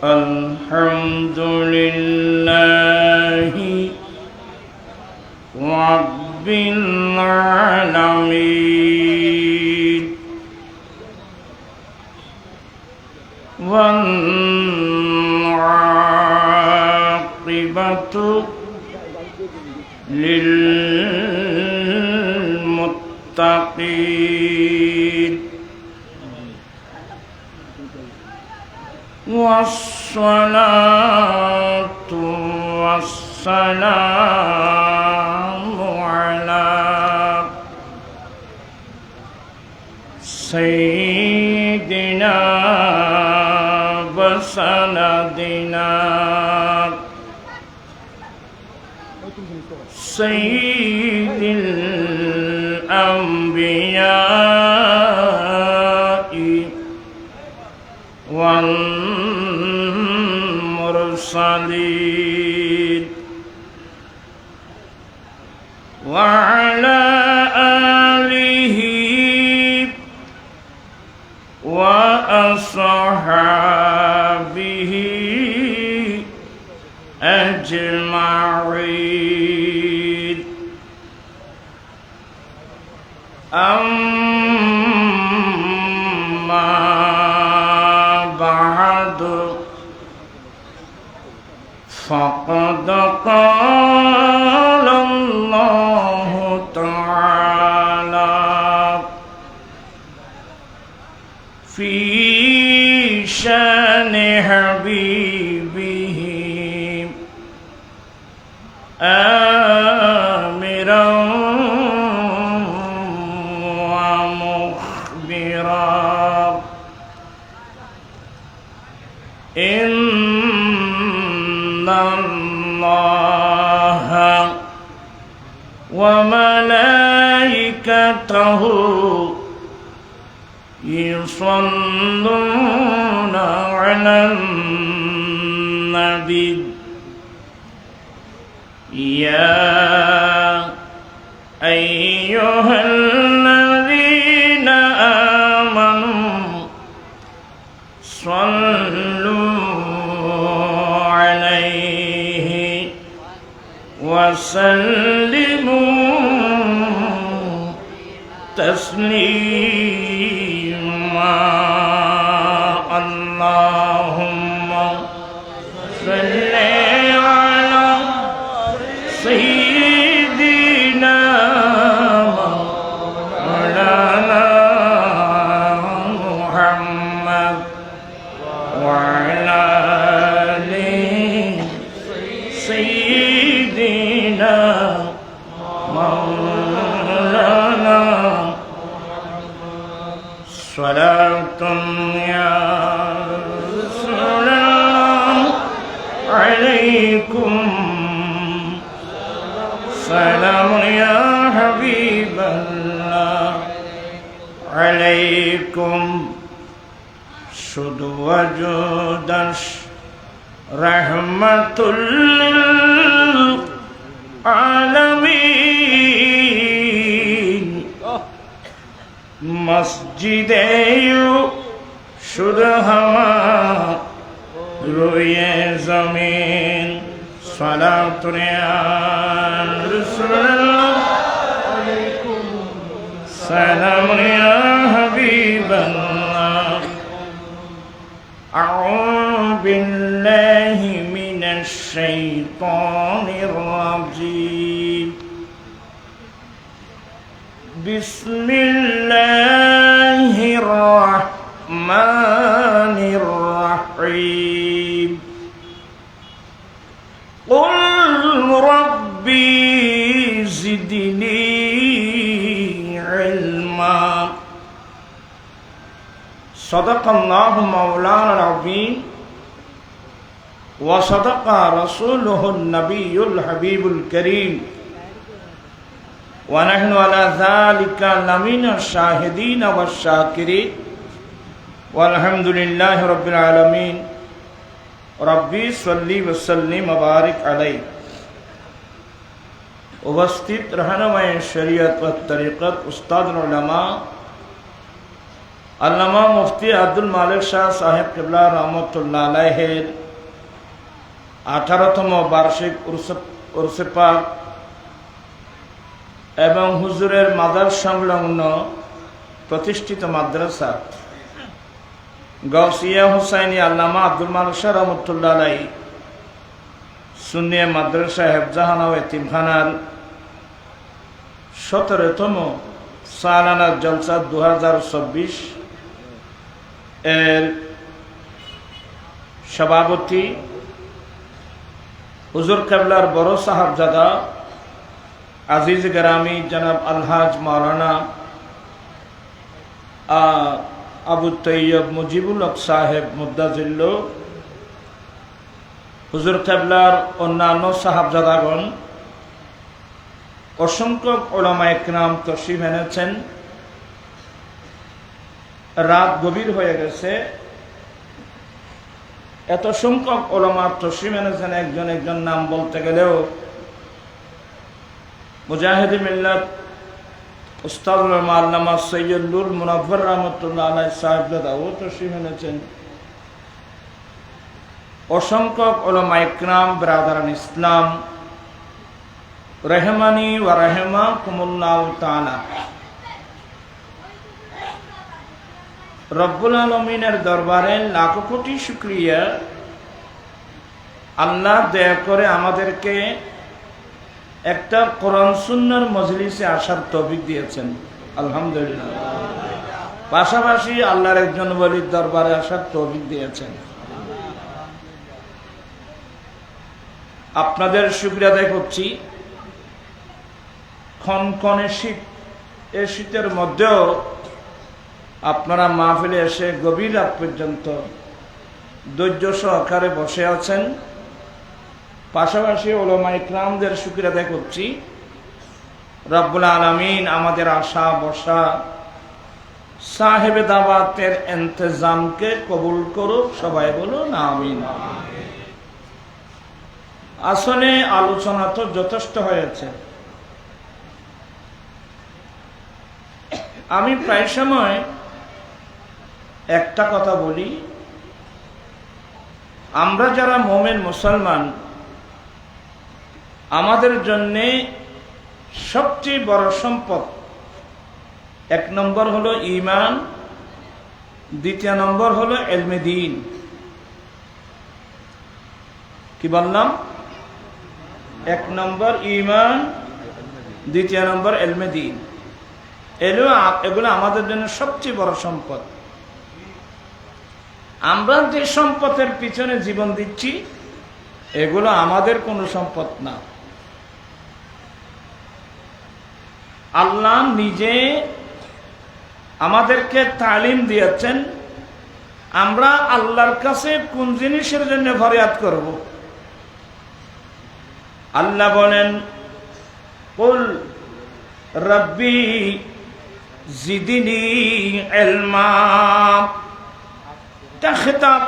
الحمد لله رب العالمين والعاقبة للمتقين والصلاة والسلام على سيدنا وسندنا سيد الأنبياء والمرسلين وعلى آله وأصحابه أجمعين أما بعد فقد قال الله تعالى في شان حبيبه آمرا ومخبرا إن الله وملائكته يصلون على النبي يا أيها الذين آمنوا صلوا عليه وسلموا تسليما اللهم صل على سيدنا مولانا محمد وعلى آل سيدنا مولانا صلاة يا رسول الله عليكم سلام يا حبيب الله عليكم শুধু ওয়াজুদাস রাহমাতুল লিল আলামিন মসজিদে শুধু হাওয়া রুয়ে জমিন সালাতু ইয়া রাসূলুল্লাহ আলাইকুম সালাম ইয়া হাবিবাল্লাহ আউযু বিল্লাহি মিনাশ শাইতানির রাজীম বিসমিল্লাহির রাহমানির রাহিম قل ربي زدني علما صدق الله مولانا العظيم وصدق رسوله النبي الحبيب الكريم ونحن على ذلك لمن الشاهدين والشاكرين والحمد لله رب العالمين ربي صلي وسلم وبارك عليه उपस्थित रहनुमाए शरीयत व तरीक़त उस्ताद उलमा আল্লামা মুফতি আব্দুল মালিক শাহ সাহেব কিবলা রহমতুল্লাহ আলাইহের 18তম বার্ষিক উরসে পাক এবং হুজুরের মাদার সংলগ্ন প্রতিষ্ঠিত মাদ্রাসা গাউসিয়া হুসাইনি আল্লামা আব্দুল মালিক শাহ রহমতুল্লাহ আলাই সুন্নিয়া মাদ্রাসা হেফজাহানা ও এতিমখানার 17তম সালানা জলসা 2024 এর সভাপতি হুজুর কেবলার বড় সাহাবজাদা আজিজ গ্রামী জনাব আলহাজ মাওলানা আবু তৈয়ব মুজিবুল হক সাহেব মুদ্দাজিল্ল, হুজুর কেবলার অন্যান্য সাহাবজাদাগণ, অসংখ্য উলামা ইকরাম তশরিফ এনেছেন। রাত গভীর হয়ে গেছে, এত সংখ্যক উলামা তশরিফ এনেছেন, একজন একজন নাম বলতে গেলেও মুজাহিদে মিল্লাত উস্তাদুল আল্লামা সৈয়দ নূর মুনাব্বর রহমতুল্লাহ আলাইহি সাহেবজাদাও তশরিফ এনেছেন। অসংখ্য উলামা ইকরাম, ব্রাদারান ইসলাম, রহমানি ওয়া রাহিমাকুমুল্লাহ তাআলা। রব্বুল আলামিনের দরবারে লাখো কোটি শুকরিয়া, আল্লাহ দয়া করে আমাদেরকে একটা কোরআন সুন্নাহর মজলিসে আসার তৌফিক দিয়েছেন, আলহামদুলিল্লাহ। পাশাপাশি আল্লাহর একজন ওলির দরবারে আসার তৌফিক দিয়েছেন। আপনাদের শুকরিয়া আদায় করছি। খনখনে শীত, এই শীতের মধ্যেও আপনারা মাহফিলে এসে গভীর রাত পর্যন্ত ধৈর্য সহকারে বসে আছেন। পাশাপাশি উলামা ইকরামদের শুকরিয়া আদায় করছি। রব্বুল আলামিন আমাদের আশা বসা সাহেবে দাওয়াতের ইন্তজামকে কবুল করুক, সবাই বলুন আমিন। আসলে আলোচনা তো যথেষ্ট হয়েছে। আমি প্রায় সময় একটা কথা বলি, আমরা যারা মুমিন মুসলমান, আমাদের জন্যে সবচেয়ে বড় সম্পদ 1 নম্বর হলো ঈমান, 2 নম্বর হলো ইলমে দ্বীন। কি বললাম? 1 নম্বর ঈমান, 2 নম্বর ইলমে দ্বীন। এগুলো আমাদের জন্য সবচেয়ে বড় সম্পদ। আমরা যে সম্পদের পিছনে জীবন দিচ্ছি, এগুলো আমাদের কোনো সম্পদ না। আল্লাহ নিজে আমাদেরকে তালিম দিয়েছেন আমরা আল্লাহর কাছে কোন জিনিসের জন্য ফরিয়াদ করব। আল্লাহ বলেন, কুল রব্বি জিদনি ইলমা। এটা খেতাব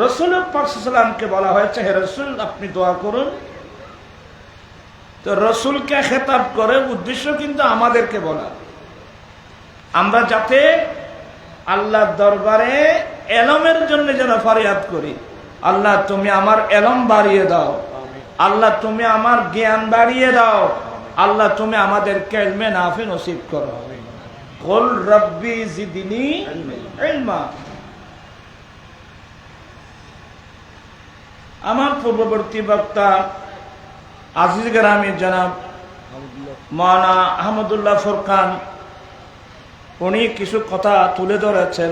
রাসূল পাক সাল্লাল্লাহু আলাইহি ওয়াসাল্লামকে বলা হয়েছে, হে রাসূল আপনি দোয়া করুন। তো রাসূলকে খেতাব করে উদ্দেশ্য কিন্তু আমাদেরকে বলা, আমরা যাতে আল্লাহর দরবারে এলমের জন্য যেন ফরিয়াদ করি। আল্লাহ তুমি আমার এলম বাড়িয়ে দাও, আল্লাহ তুমি আমার জ্ঞান বাড়িয়ে দাও, আল্লাহ তুমি আমাদেরকে ইলমে নাফি নসিব করো। কুল রব্বি জিদনি ইলমা। আমার পূর্ববর্তী বক্তা আজিজ গ্রামী জনাব মাওলানা আহমদুল্লাহ ফুরকান, উনি কিছু কথা তুলে ধরেছেন।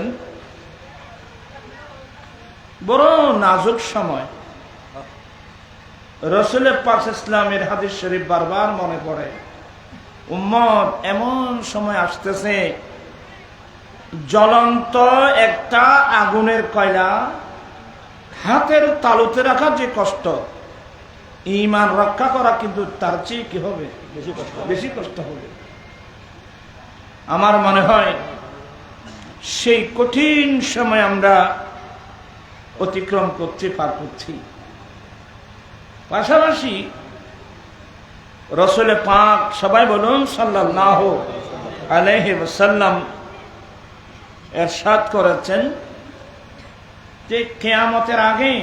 বড় নাজুক সময়, রাসূল পাক ইসলামের হাদিস শরীফ বারবার মনে পড়ে। উম্মত এমন সময় আসতেছে, জ্বলন্ত একটা আগুনের কয়লা হাতের তালুতে রাখা যে কষ্ট, ঈমান রক্ষা করা কিন্তু তার চেয়ে কি হবে, বেশি কষ্ট হবে। আমার মনে হয় সেই কঠিন সময় আমরা অতিক্রম করছি, পার করছি। পাশাপাশি রাসূল পাক, সবাই বলুন সাল্লাল্লাহু আলাইহি ওয়াসাল্লাম, ইরশাদ করেছেন যে কিয়ামতের আগে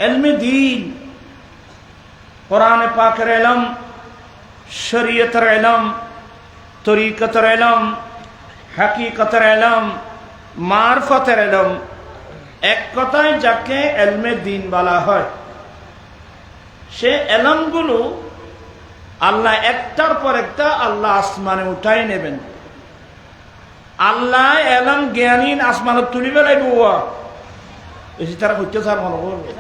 ইলমে দ্বীন, কোরআনে পাকের ইলম, শরীয়তের ইলম, তরিকতের ইলম, হাকিকতের ইলম, মারফতের ইলম, এক কথায় যাকে ইলমে দ্বীন বলা হয়, সে ইলমগুলো আল্লাহ একটার পর একটা আল্লাহ আসমানে উঠাই নেবেন। আল্লাহ এলম জ্ঞানীন আসমানত তুলি বেলাইব এসে তারা হইতে চার মনে করবে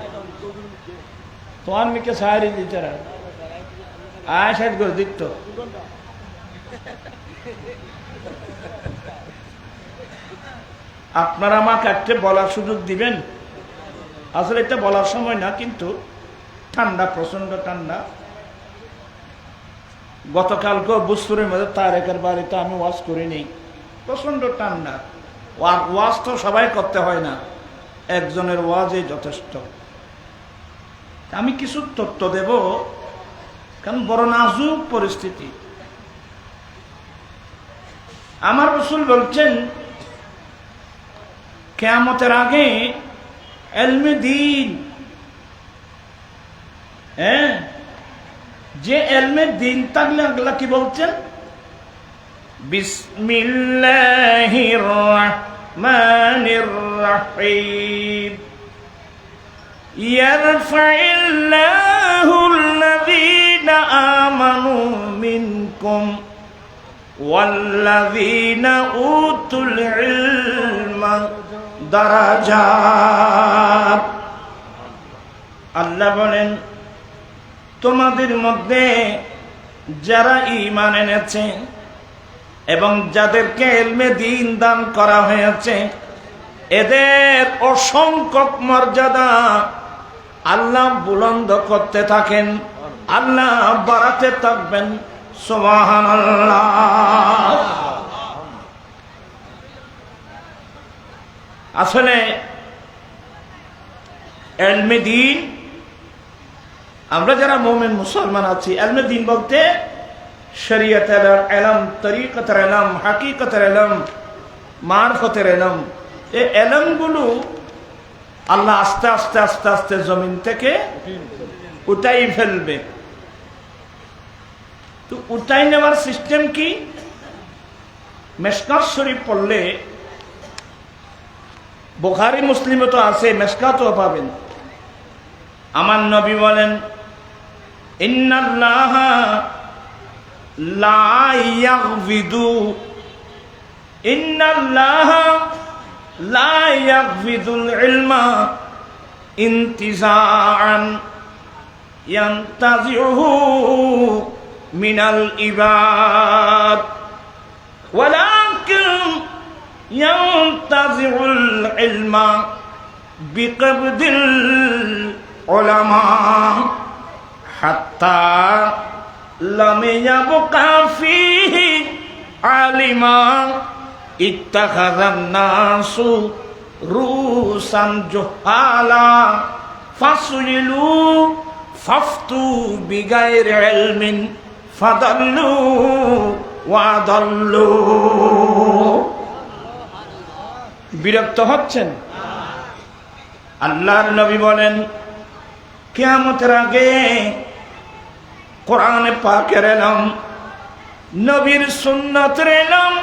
তোমার মিকে সাহারি দিতে আয় সাইড করে দিত। আপনারা আমাকে একটা বলার সুযোগ দিবেন? আসলে এটা বলার সময় না, কিন্তু ঠান্ডা, প্রচন্ড ঠান্ডা। গতকালকে বুস্তুরের মধ্যে তারেকের বাড়িতে আমি ওয়াজ করিনি, প্রচন্ড ঠান্ডা। ওয়াজ তো সবাই করতে হয় না, একজনের ওয়াজই যথেষ্ট। আমি কিছু তথ্য দেব, কারণ বড় নাজুক পরিস্থিতি। আমার রাসূল বলছেন কিয়ামতের আগে ইলমে দ্বীন, যে ইলমে দ্বীন থাকলে আল্লাহ কি বলছেন? বিসমিল্লাহির রাহমানির রাহিম ইয়ারফাইল্লাহুল্লাযীনা আমানু মিনকুম ওয়াল্লাযীনা উতুল ইলমা দারাজাত। আল্লাহ বলেন, তোমাদের মধ্যে যারা ঈমান এনেছে এবং যাদেরকে ইলমে দ্বীন দান করা হয়েছে, এদের অসংখ্য মর্যাদা আল্লাহ বুলন্দ করতে থাকেন, আল্লাহ বাড়াতে থাকবেন। সুবহানাল্লাহ। আসলে ইলমে দ্বীন, আমরা যারা মুমিন মুসলমান আছি, ইলমে দ্বীন বলতে শরীয়তের ইলম, তরিকতের ইলম, হাকিকতের ইলম, মারফতের ইলম। এই ইলমগুলো আল্লাহ আস্তে আস্তে আস্তে আস্তে জমিন থেকে উঠাই ফেলবে। তো উঠাই নেওয়ার সিস্টেম কি? মিশকাত শরীফ পড়লে, বুখারী মুসলিমে তো আছে, মিশকাতও পাবেন। আমার নবী বলেন, ইন্নাল্লাহা লা ইয়াগফিদু, ইন্নাল্লাহা লা ইয়াগফিদুল ইলমা ইনতিজাআন ইয়ানতাজিউহু মিনাল ইবাদ ওয়ালাকিন ইয়ানতাজিউল ইলমা বিকবদিল উলামা হাত্তা লাম ইয়াবকা ফীহি আলিমা ইত্তাখাযান নাসু রুসান জুহালা ফাসইলু ফাফতু বিগাইরি ইলমিন ফাদাল্লু ওয়া দাল্লু। বিরক্ত হচ্ছেন? আল্লাহর নবী বলেন, কিয়ামতের আগে কোরআনে পাকের ইলম, নবীর সুন্নতের ইলম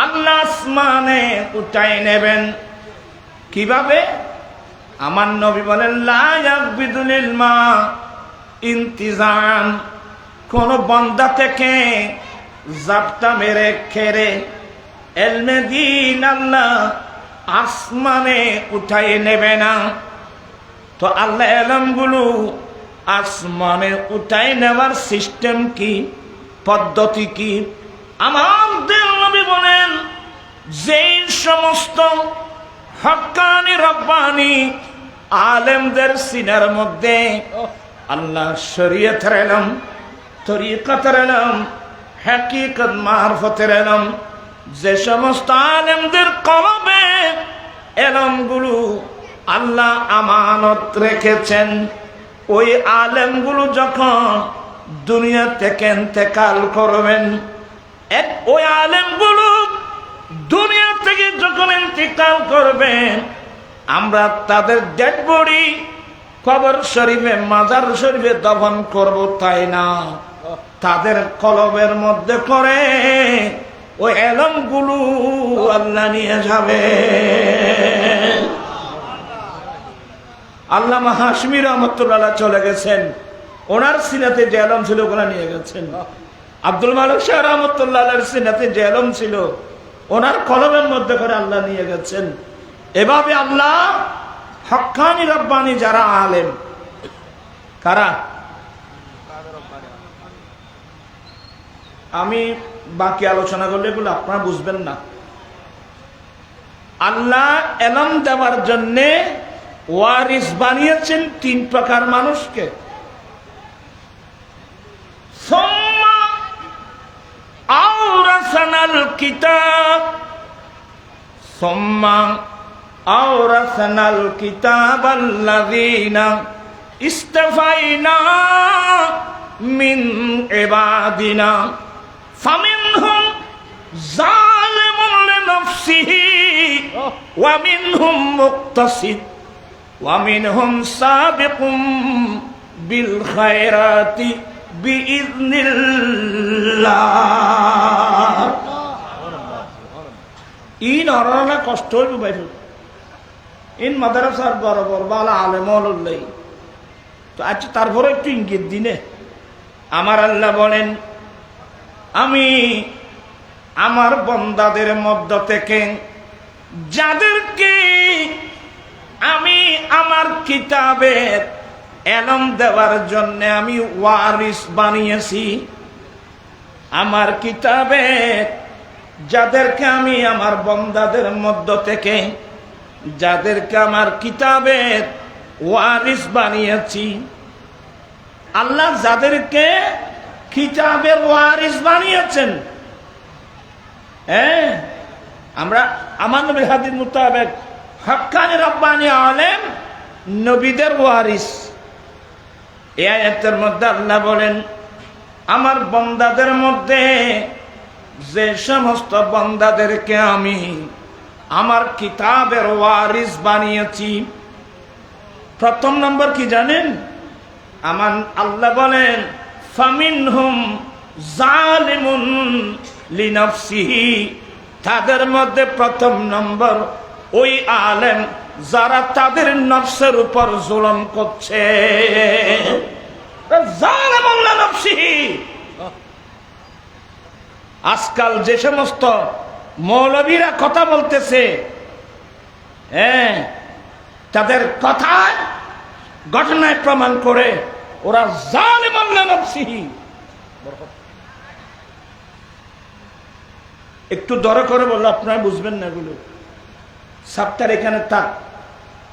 আল্লাহ আসমানে উঠাই নেবেন। কিভাবে? আমার নবী বলেন, লা ইয়াকবিদুল ইলমা ইনতিজান, কোন বান্দা থেকে জাপটা মেরে খেরে ইলমে দ্বীন আল্লাহ আসমানে উঠাই নেবে না। তো আল্লাহ ইলমগুলো আসমানে উঠাই নেওয়ার সিস্টেম কি, পদ্ধতি কি? আমাদের নবী বলেন, যেই সমস্ত হক্কানি রব্বানি আলেমদের সিনার মধ্যে আল্লাহ শরীয়তের ইলম, তরিকতের ইলম, হাকিকত, মারফতের ইলম, যে সমস্ত আলেমদের কলবে ইলমগুলো আল্লাহ আমানত রেখেছেন, ওই আলেমগুলো যখন দুনিয়া থেকে ইন্তেকাল করবেন, ওই আলেমগুলো ইন্তেকাল করবেন, আমরা তাদের ডেড বডি কবর শরীফে, মাজার শরীফে দফন করব তাই না, তাদের কলবের মধ্যে করে ওই এলমগুলো আল্লাহ নিয়ে যাবে। আল্লামা হাশমি রহমতুল্লাহ চলে গেছেন, ওনার সিনাতে যে এলম ছিল ওগুলা নিয়ে গেছেন। আব্দুল মালিক শাহ রহমতুল্লাহ সিনাতে যে এলম ছিল ওনার কলমের মধ্যে করে আল্লাহ নিয়ে গেছেন। এভাবে আল্লাহ হক্কানি রব্বানি যারা আলেম, কারা? আমি বাকি আলোচনা করলে এগুলো আপনারা বুঝবেন না। আল্লাহ এলম দেওয়ার জন্যে ওয়ারিস বানিয়েছেন তিন প্রকার মানুষকে। সুম্মা আওরাসানাল কিতাব, সুম্মা আওরাসানাল কিতাবাল্লাযীনা ইসতাফাইনা মিন ইবাদিনা ফামিনহুম যালিমুন লিনাফসিহি ওয়া মিনহুম মুকতাসিদ ওয়া মিনহুম সাবিকুম বিল খায়রাতি বিইذনিল্লাহ। ইন অরনা কষ্ট হইব বাইরে, ইন মাদ্রাসার বরাবর বালা আলেম হলই তো। আচ্ছা, তারপরে একটু ইঙ্গিত দিনে আমার আল্লাহ বলেন, আমি আমার বন্দাদের মধ্য থেকে যাদেরকে আমি আমার কিতাবের এলম দেওয়ার জন্য আমি ওয়ারিস বানিয়েছি, আমার কিতাবে যাদেরকে আমি আমার বন্দাদের মধ্য থেকে যাদেরকে আমার কিতাবের ওয়ারিস বানিয়েছি, আল্লাহ যাদেরকে কিতাবের ওয়ারিস বানিয়েছেন, হ্যাঁ, আমরা আমার নবীর হাদিস মোতাবেক হক্কানি রব্বানি আলেম নবীদের ওয়ারিস। এই আয়াতের মধ্যে আল্লাহ বলেন, আমার বন্দাদের মধ্যে যে সমস্ত বন্দাদেরকে আমি আমার কিতাবের ওয়ারিস বানিয়েছি, প্রথম নম্বর কি জানেন? আমার আল্লাহ বলেন, ফামিনহুম যালিমুন লিনাফসিহি, তাদের মধ্যে প্রথম নম্বর ওই আলেম যারা তাদের নফসের উপর জুলুম করছে। যালিমুন লিনাফসিহি। আজকাল যে সমস্ত মৌলবীরা কথা বলতেছে, হ্যাঁ, তাদের কথায় ঘটনায় প্রমাণ করে ওরা যালিমুন লিনাফসিহি। একটু দর করে বললো আপনারা বুঝবেন না এগুলো, সাপ্তার এখানে থাক,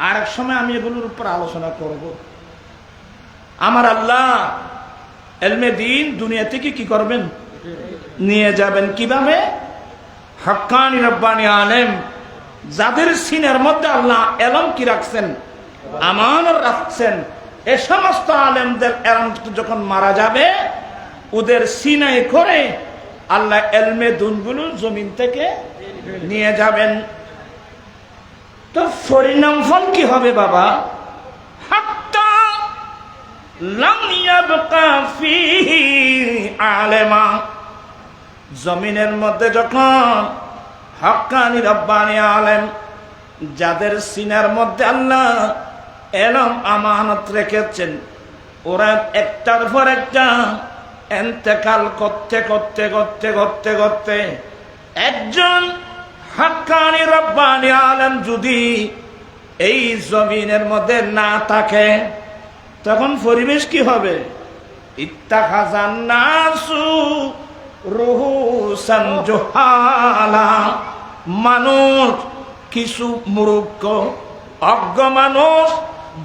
আর এক সময় আমি এগুলোর উপর আলোচনা করব। আমার আল্লাহ এলমে দিন দুনিয়া থেকে কি করবেন? নিয়ে যাবেন। কিভাবে? হক্কানি রব্বানি আলেম যাদের সিনের মধ্যে আল্লাহ এলম কি রাখছেন? আমানত রাখছেন। এ সমস্ত আলেমদের এলম যখন মারা যাবে, ওদের সিনাই করে আল্লাহ এলমে দুনগুলো জমিন থেকে নিয়ে যাবেন। তো পরিণাম ফল কি হবে বাবা? হাত্তা লাম ইয়াবকা ফীহি আলেমা, জমিনের মধ্যে যখন হক্কানি রব্বানি আলেম যাদের সিনার মধ্যে আল্লাহ এলম আমানত রেখেছেন, ওরা একটার পর একটা ইন্তেকাল করতে করতে করতে করতে করতে একজন হক্কানি রব্বানি আলেম যদি এই জমিনের মধ্যে না থাকে, তখন পরিবেশ কি হবে? ইত্তাখাযান নাসু রুহুসান জুহালা, মানুষ কিছু মূর্খ অজ্ঞ মানুষ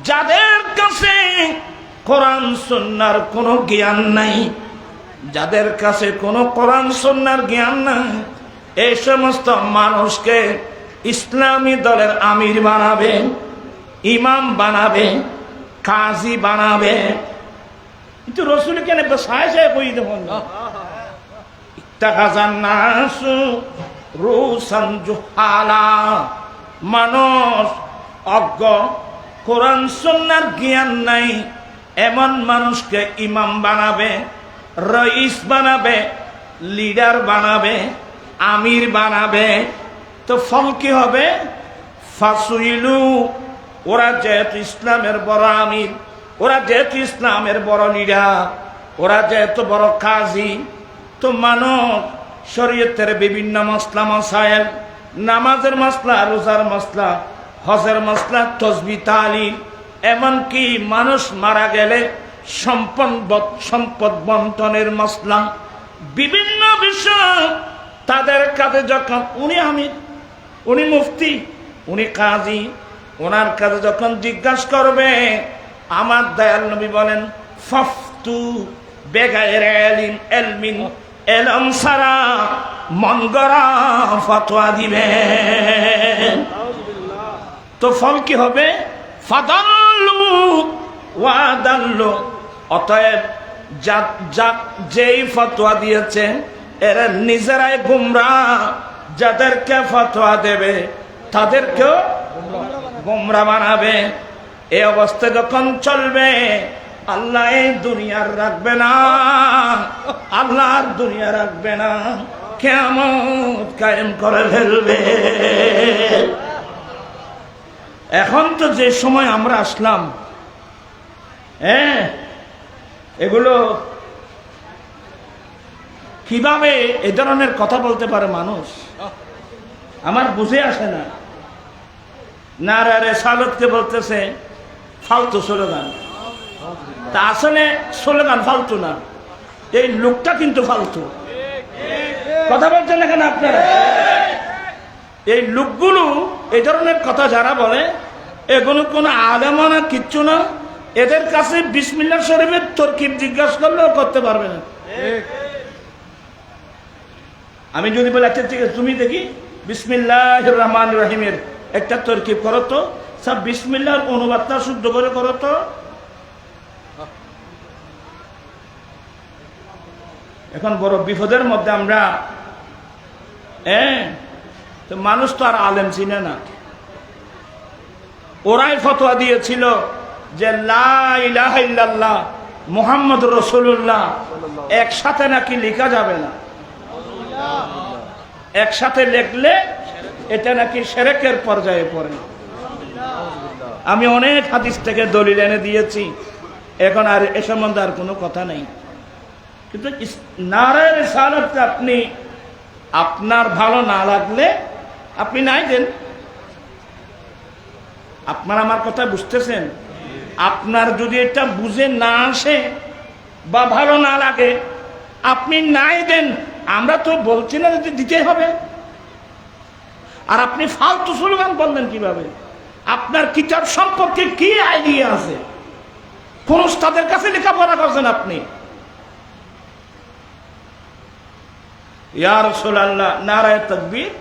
যাদের কাছে কোরআন সুন্নাহর কোনো জ্ঞান নাই, যাদের কাছে কোনো কোরআন সুন্নাহর জ্ঞান নাই, এই সমস্ত মানুষকে ইসলামী দলের আমির বানাবে, ইমাম বানাবে, কাজী বানাবে। কিন্তু রসুল কেন সায় সায় বই দেবেন না? ইত্তাখাযান নাসু রুহুসান জুহালা, মানুষ অজ্ঞ, কোরআন সুন্নাহর জ্ঞান নাই, এমন মানুষকে ইমাম বানাবে, রইস বানাবে, লিডার বানাবে, আমির বানাবে। তো ফল কি হবে? ফাসুইলু, ওরা যেহেতু ইসলামের বড় আমির, ওরা যেহেতু ইসলামের বড় লিডার, ওরা যেহেতু বড় কাজী, তো মানুষ শরীয়তের বিভিন্ন মাসলা মাসায়েল, নামাজের মাসলা, রোজার মাসলা, হজের মাসলা, তসবিহ তাহলিল, এমনকি মানুষ মারা গেলে সম্পদ বন্টনের মাসলা, বিভিন্ন বিষয় তাদের কাছে যখন উনি আমির, উনি মুফতি, উনি কাজী, ওনার কাছে যখন জিজ্ঞাসা করবে, আমার দয়াল নবী বলেন ফাফতু বেগায়েরে এলমিন, এলম সারা মন গড়া ফতোয়া দিবেন। তো ফল কি হবে? ফাদাল্লু ওয়াদাল্লু। অতএব যেই ফতোয়া দিয়েছে এরা নিজেরাই গুমরাহ, যাদেরকে ফতোয়া দেবে তাদেরকেও গুমরাহ বানাবে। এই অবস্থা যখন চলবে, আল্লাহ এই দুনিয়ার রাখবে না, আল্লাহর দুনিয়া রাখবে না, কিয়ামত কায়েম করে ফেলবে। এখন তো যে সময় আমরা আসলাম, এগুলো কিভাবে এ ধরনের কথা বলতে পারে মানুষ, আমার বুঝে আসে না। নারা রিসালাতকে বলতেছে ফালতু স্লোগান। তা আসলে স্লোগান ফালতু না, এই লোকটা কিন্তু ফালতু। কথা বলছেন না কেন আপনারা? এই লোকগুলো এই ধরনের কথা যারা বলে, এগুলো কোনো আলেমও না, কিচ্ছু না। এদের কাছে বিসমিল্লাহ শরীফের তরকিব জিজ্ঞাসা করলেও করতে পারবে না। আমি যদি বলি আচ্ছা ঠিক আছে, তুমি দেখি বিসমিল্লাহির রহমানির রহিমের একটা তরকিব করো তো, সব বিসমিল্লাহর অনুবাদটা শুদ্ধ করে করো তো। এখন বড় বিপদের মধ্যে আমরা। তো মানুষ তো আর আলেম চিনে না। ওরাই ফতোয়া দিয়েছিল যে লা ইলাহা ইল্লাল্লাহ মুহাম্মদুর রাসূলুল্লাহ একসাথে নাকি লেখা যাবে না, একসাথে লিখলে এটা নাকি শিরকের পর্যায়ে পড়ে। আমি অনেক হাদিস থেকে দলিল এনে দিয়েছি, এখন আর এ সম্বন্ধে আর কোনো কথা নেই। কিন্তু নারায়ে রিসালাত আপনি আপনার ভালো না লাগলে আপনি নাই দেন। আপনার আমার কথা বুঝতেছেন? আপনার যদি এটা বুঝে না আসে বা ভালো না লাগে, আপনি নাই দেন। আমরা তো বলছি না যে দিতে হবে। আর আপনি ফালতু স্লোগান বললেন কিভাবে? আপনার কিতাব সম্পর্কে কি আইডিয়া আছে? কোন উস্তাদের কাছে লেখাপড়া করছেন আপনি? ইয়া রাসূলুল্লাহ, নারায়ে তাকবীর,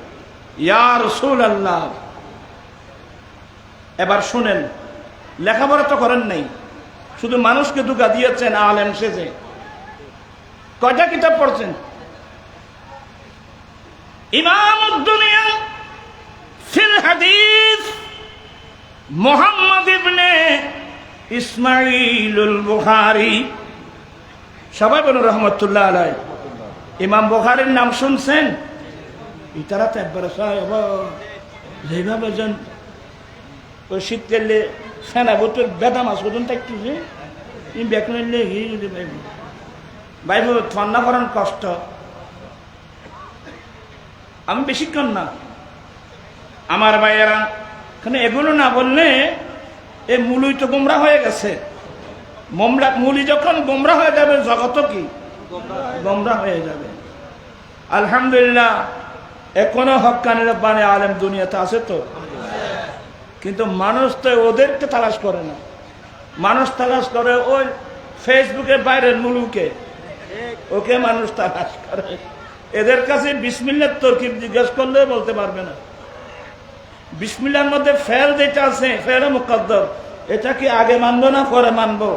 ইয়া রাসূলুল্লাহ। এবার শুনেন, লেখাপড়া তো করেন নাই, শুধু মানুষকে ধোঁকা দিয়েছেন আলেম সেজে। কয়টা কিতাব পড়ছেন? ইমামুদ দুনিয়া ফিল হাদিস মুহাম্মদ ইবনে ইসমাঈলুল বুখারী, সবাই বলুন রাহমাতুল্লাহ আলাইহি। ইমাম বুখারীর নাম শুনছেন? ইতারা তো একবার যেভাবে যেন ওই শীতকালে ফেনা বোতল বেদা মাছ পর্যন্ত একটু যে বেকলে ভাই ঠান্ডা করার কষ্ট। আমি বেশিক্ষণ না, আমার ভাইয়েরা এখানে এগুলো না বললে এ মুলুই তো গোমরা হয়ে গেছে। মুলি যখন গোমরা হয়ে যাবে, জগত কি গোমরা হয়ে যাবে। আলহামদুলিল্লাহ এখনো হক্কানি রব্বানি আলেম দুনিয়াতে আছে তো, কিন্তু মানুষ তো ওদেরকে তালাশ করে না। মানুষ তালাশ করে ওই ফেসবুকের বাইরের মুলুকে, ওকে মানুষ তালাশ করে। এদের কাছে বিসমিল্লাহর তরকিব জিজ্ঞাসা করলে বলতে পারবে না। বিসমিল্লাহর মধ্যে ফেল যেটা আছে, ফেল মুকদ্দর, এটা কি আগে মানবো না পরে মানবো?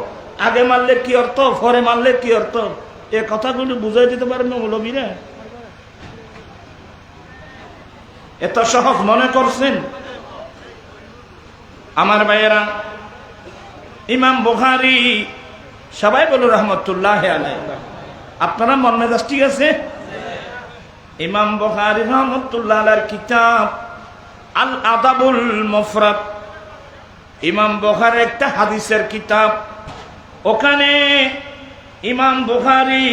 আগে মানলে কি অর্থ, পরে মানলে কি অর্থ? এ কথাগুলো বুঝাই দিতে পারেন না মৌলবীরা? এত সহজ মনে করছেন? আমার ভাইয়েরা, ইমাম বুখারী, সবাই বলুন রহমতুল্লাহ আলাইহি। আপনারা মন মেজাজ ঠিক আছে? ইমাম বুখারী রহমতুল্লাহ আলাইহির কিতাব আল আদাবুল মুফরাদ, ইমাম বুখারীর একটা হাদিসের কিতাব। ওখানে ইমাম বুখারী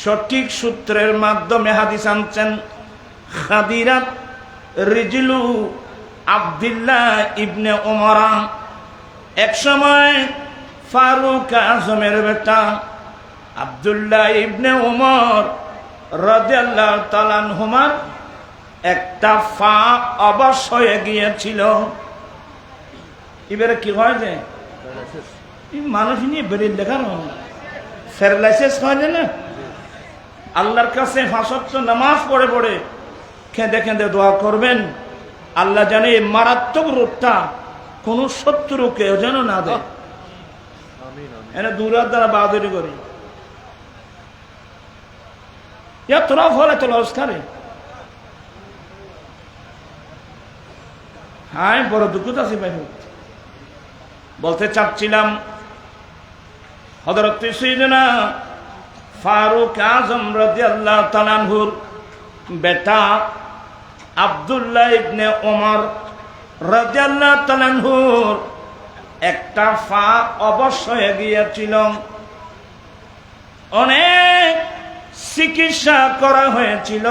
সঠিক সূত্রের মাধ্যমে হাদিস আনছেন। খাদিরাত রিজলু আব্দুল্লাহ ইবনে উমর, এক সময় ফারুক আজমের বেটা আব্দুল্লাহ ইবনে উমর রাদিয়াল্লাহু তাআলা আনহুমার একটা পা অবশ হয়ে গিয়েছিল। এবারে কি হয় যে মানুষ নিয়ে বেরিয়ে দেখানো প্যারালাইসিস হয় না। আল্লাহর কাছে 5 ওয়াক্ত নামাজ পড়ে পড়ে কেঁদে কেঁদে দোয়া করবেন, আল্লাহ জানে এই মারাত্মক রোগটা কোন শত্রুকে যেন না দেয়। এনে দূরের দ্বারা বাহাদুরি করি তোরা ফলে তো লস করে। হ্যাঁ, বড় দুঃখ আছি ভাই। বলতে চাচ্ছিলাম হযরত সাইয়েদনা ফারুক আজম রাদিয়াল্লাহু তাআলা আনহুর বেটা আব্দুল্লাহ ইবনে উমর রাদিয়াল্লাহু তাআলা আনহুর একটা পা অবশ হয়ে গিয়েছিল। অনেক চিকিৎসা করা হয়েছিল,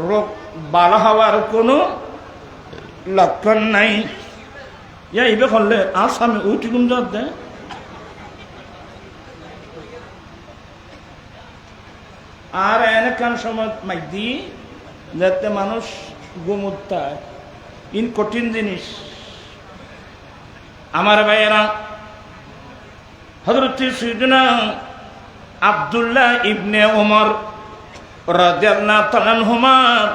রোগ ভালো হওয়ার কোনো লক্ষণ নাই। এইবে করলে আসামে উঠি গুম দেয়। আর এনেকান সময় মাইদি যাতে মানুষ গুমুত্তা ইন কঠিন জিনিস। আমার ভাইয়েরা, হযরত সাইয়েদনা আব্দুল্লাহ ইবনে উমর রাদিয়াল্লাহু তাআলা আনহুমার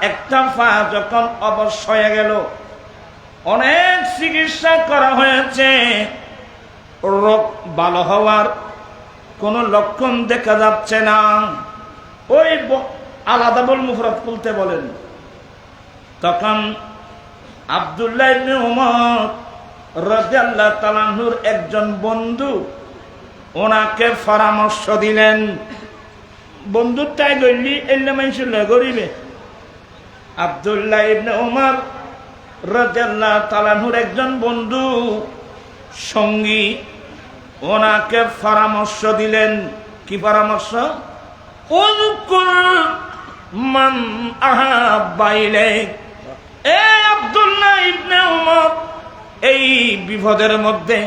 একটা পা যখন অবশ হয়ে গেল, অনেক চিকিৎসা করা হয়েছে, রোগ ভালো হওয়ার কোনো লক্ষণ দেখা যাচ্ছে না। ওই আলাদাবুল মুফরাদ খুলতে বলেন। তখন আব্দুল্লাহ ইবনে উমর রাদিয়াল্লাহু তাআলা আনহুর একজন বন্ধু ওনাকে পরামর্শ দিলেন। বন্ধুটাই গলি এলে মানুষ গরিবে আব্দুল্লাহ ইবনে উমর রাদিয়াল্লাহু তাআলা আনহুর একজন বন্ধু সঙ্গী ওনাকে পরামর্শ দিলেন। কি পরামর্শ? উযকুর মান আহাব্বা ইলাইক। এ আব্দুল্লাহ ইবনে উমর, এই বিপদের মধ্যে,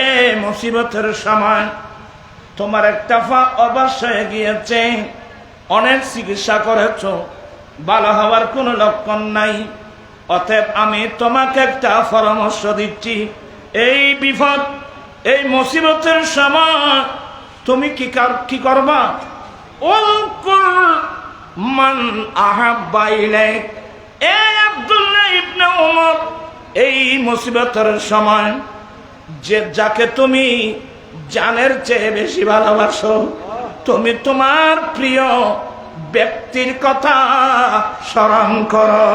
এই মুসিবতের সময় তোমার একটা পা অবশ হয়ে গিয়েছে, অনেক চিকিৎসা করেছ, ভালো হওয়ার কোনো লক্ষণ নাই। অতএব আমি তোমাকে একটা পরামর্শ দিচ্ছি, এই বিপদ, এই মুসিবতের সময় তুমি কি করবা? উযকুর মান আহাব্বা ইলাইক। এ আব্দুল্লাহ ইবনে উমর, এই মুসিবতের সময় যাকে তুমি জানের চেয়ে বেশি ভালোবাসো, তুমি তোমার প্রিয় ব্যক্তির কথা স্মরণ করো।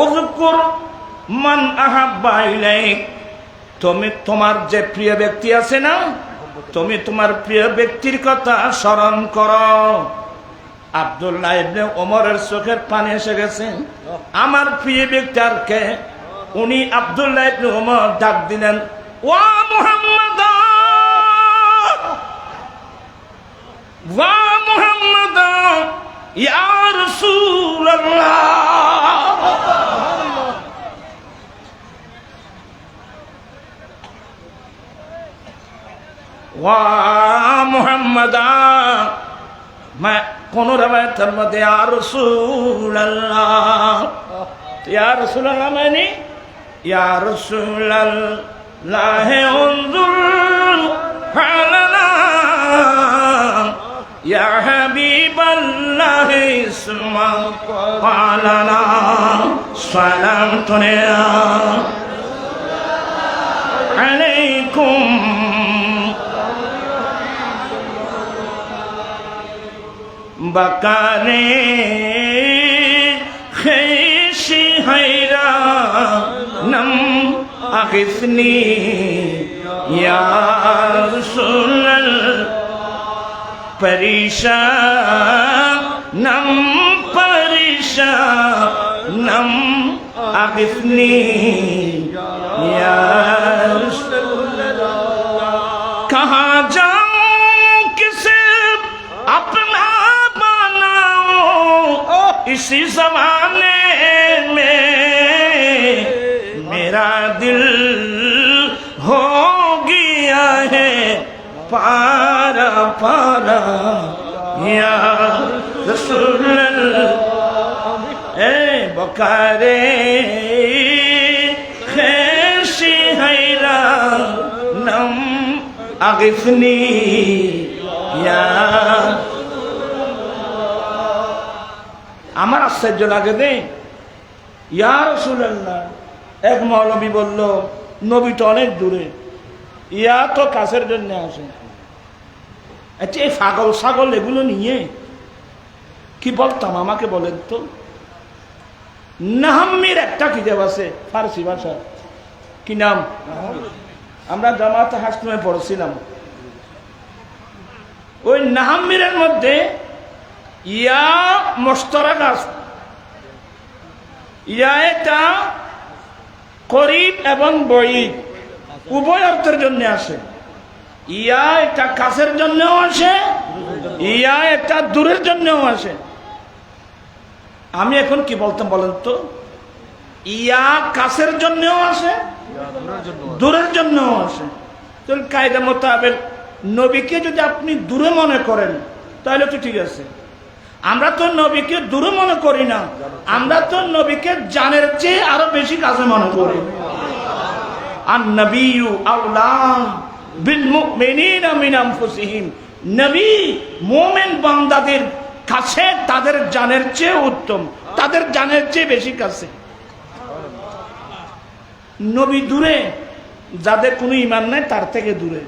উযকুর মান আহাব্বা ইলাইক। তুমি তোমার যে প্রিয় ব্যক্তি আছে না, তুমি তোমার প্রিয় ব্যক্তির কথা স্মরণ করো। আব্দুল্লাহ ইবনে ওমরের চোখের পানি এসে গেছে। আমার প্রিয় ব্যক্তি আর কে? উনি আব্দুল্লাহ ইবনে ওমর ডাক দিলেন, ওয়া মুহাম্মদ, ওয়া মুহাম্মদ, ইয়া রাসূলুল্লাহ। ওয়া মুহাম্মদ, কোন রবায়তের মধ্যে ইয়া রাসূলুল্লাহ, ইয়া রাসূলুল্লাহ মানে ইয়া রাসূলুল্লাহ উনজুর হালানা, ইয়া হাবিবাল্লাহ ইসমা হালানা সালাতুন আলাইকুম বাকারে খেশি হায়রানম আখিসনি ইয়া রাসূলাল্লাহ পরিশানম পরিশানম আখিসনি ইয়া রাসূলাল্লাহ कहाँ जाऊं किसे अपना बनाऊं इसी ज़माने में मेरा दिल हो गया है पारा पारा या रसूल अल्लाह ए बकारे खैशी हैरानम আগিফনি ইয়া আমার আশ্চর্য লাগে দে ইয়া রাসূলুল্লাহ এক মৌলবী বলল নবী তো অনেক দূরে ইয়া তো কাছের জন্য আসে আচ্ছা এই পাগল ছাগল এগুলো নিয়ে কি বলতাম আমাকে বলেন তো নাহমির একটা কিতাব আছে ফারসি ভাষা কি নাম আমরা জামাতে হাসনায় পড়ছিলাম ওই নাহাম্মিরের মধ্যে ইয়া মুশতারাক আছে ইয়া এটা করিব এবং বঈদ উভয় অর্থের জন্য আসে ইয়া এটা কাছের জন্যও আসে ইয়া এটা দূরের জন্যও আসে আমি এখন কি বলতাম বলেন তো ইয়া কাছের জন্যও আসে দূরের জন্য আসে তাহলে কায়দা মোতাবেক নবীকে যদি আপনি দূরে মনে করেন তাহলে তো ঠিক আছে আমরা তো নবীকে দূরে মনে করি না আমরা তো নবীকে জানের চেয়ে আরো বেশি কাছে মনে করি আর নবিয়্যু আওলা বিল মুমিনিনা মিন আনফুসিহিম নবী মুমিন বান্দাদের কাছে তাদের জানের চেয়ে উত্তম তাদের জানের চেয়ে বেশি কাছে নবী দূরে যাদের কোনো ঈমান নাই তার থেকে দূরে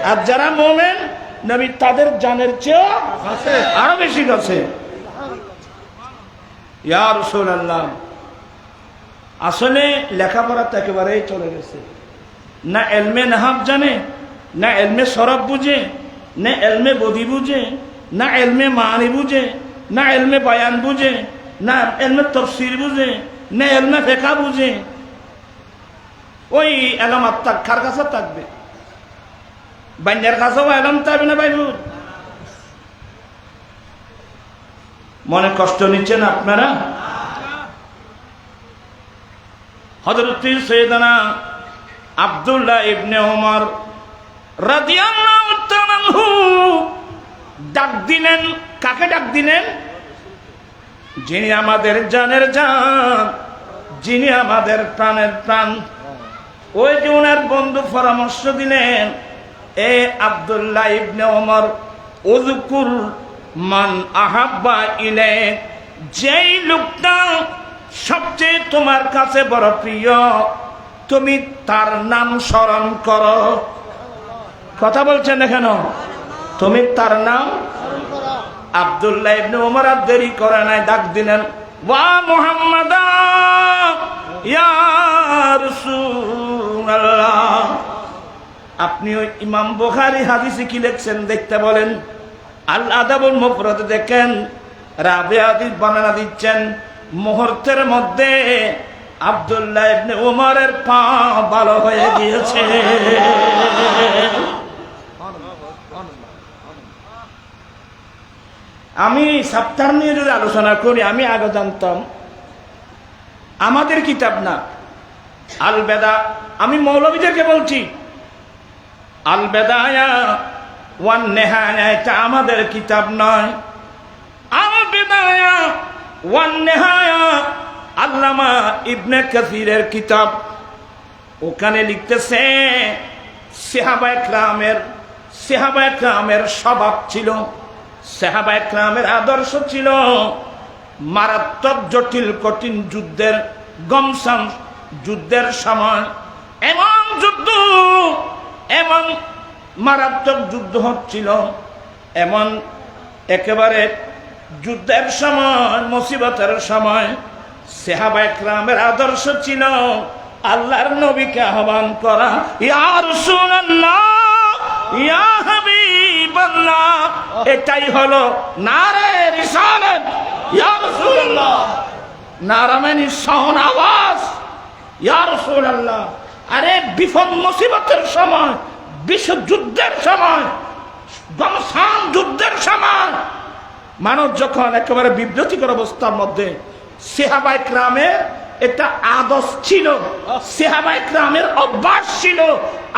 আর যারা মুমিন নবী তাদের জানের চেয়ে আরো বেশি কাছে ইয়া রাসূলুল্লাহ আসলে লেখাপড়া তো একেবারেই চলে গেছে না ইলমে নাহব জানে না ইলমে সরফ বুঝে না ইলমে বদি বুঝে না ইলমে মানি বুঝে না ইলমে বয়ান বুঝে না ইলমে তাফসীর বুঝে না ইলমে ফিকহ বুঝে ওই এলম আত্মার কার কাছে থাকবে বান্যার কাছেও এলম থাকবে না ভাই মনে কষ্ট নিচ্ছেন আপনারা হযরত সৈয়দনা আব্দুল্লাহ ইবনে ওমর রাদিয়াল্লাহু তাআলা আনহু ডাক দিলেন কাকে ডাক দিলেন যিনি আমাদের জানের জান যিনি আমাদের প্রাণের প্রাণ ওই যে ওনার বন্ধু পরামর্শ দিলেন এ আব্দুল্লাহ ইবনে ওমর উযকুর মান আহাব্বা ইলাইক যেই লোকটা সবচেয়ে তোমার কাছে বড় প্রিয় তুমি তার নাম স্মরণ করো কথা বলছেন না কেন তুমি তার নাম আব্দুল্লাহ ইবনে ওমর আর দেরি করে নাই ডাক দিলেন ওয়া মুহাম্মাদ ইয়া রাসূলুল্লাহ আপনি ওই ইমাম বুখারী হাদিসে কি লিখছেন দেখতে বলেন আল আদাবুল মুফরাদ দেখেন রাবি হাদিস বর্ণনা দিচ্ছেন মুহূর্তের মধ্যে আব্দুল্লাহ ইবনে ওমরের পা ভালো হয়ে গিয়েছে আমি সাপ্তাহ নিয়ে যদি আলোচনা করি আমি আগে জানতাম আমাদের কিতাব না আল বেদা আমি মৌলবীদেরকে বলছি আল বেদায়া ওয়ান নেহায়া এটা আমাদের কিতাব নয় আল বেদায়া ওয়ান নেহায়া আল্লামা ইবনে কাসিরের কিতাব ওখানে লিখতেছে সাহাবায়ে কেরামের স্বভাব ছিল সাহাবায়ে কেরামের আদর্শ ছিল মারাত্মক জটিল কঠিন যুদ্ধের গমসাম যুদ্ধের সময় এমন মারাত্মক যুদ্ধ হচ্ছিল এমন একেবারে যুদ্ধের সময়, মুসিবতের সময় সাহাবায়ে কেরামের আদর্শ ছিল আল্লাহর নবীকে আহ্বান করা, ইয়া রাসূলুল্লাহ, ইয়া হাবিবাল্লাহ। এটাই হলো নারে রিসালাত, ইয়া রাসূলুল্লাহ, নারা মানে সাউন্ড, আওয়াজ, ইয়া রাসূলুল্লাহ। আরে বিপদ মুসিবতের সময়, বিশ্বযুদ্ধের সময়, গমসান যুদ্ধের সময় মানুষ যখন একেবারে বিব্রতিকর অবস্থার মধ্যে, সাহাবায়ে কেরামের একটা আদর্শ ছিল, সাহাবায়ে কেরামের অভ্যাস ছিল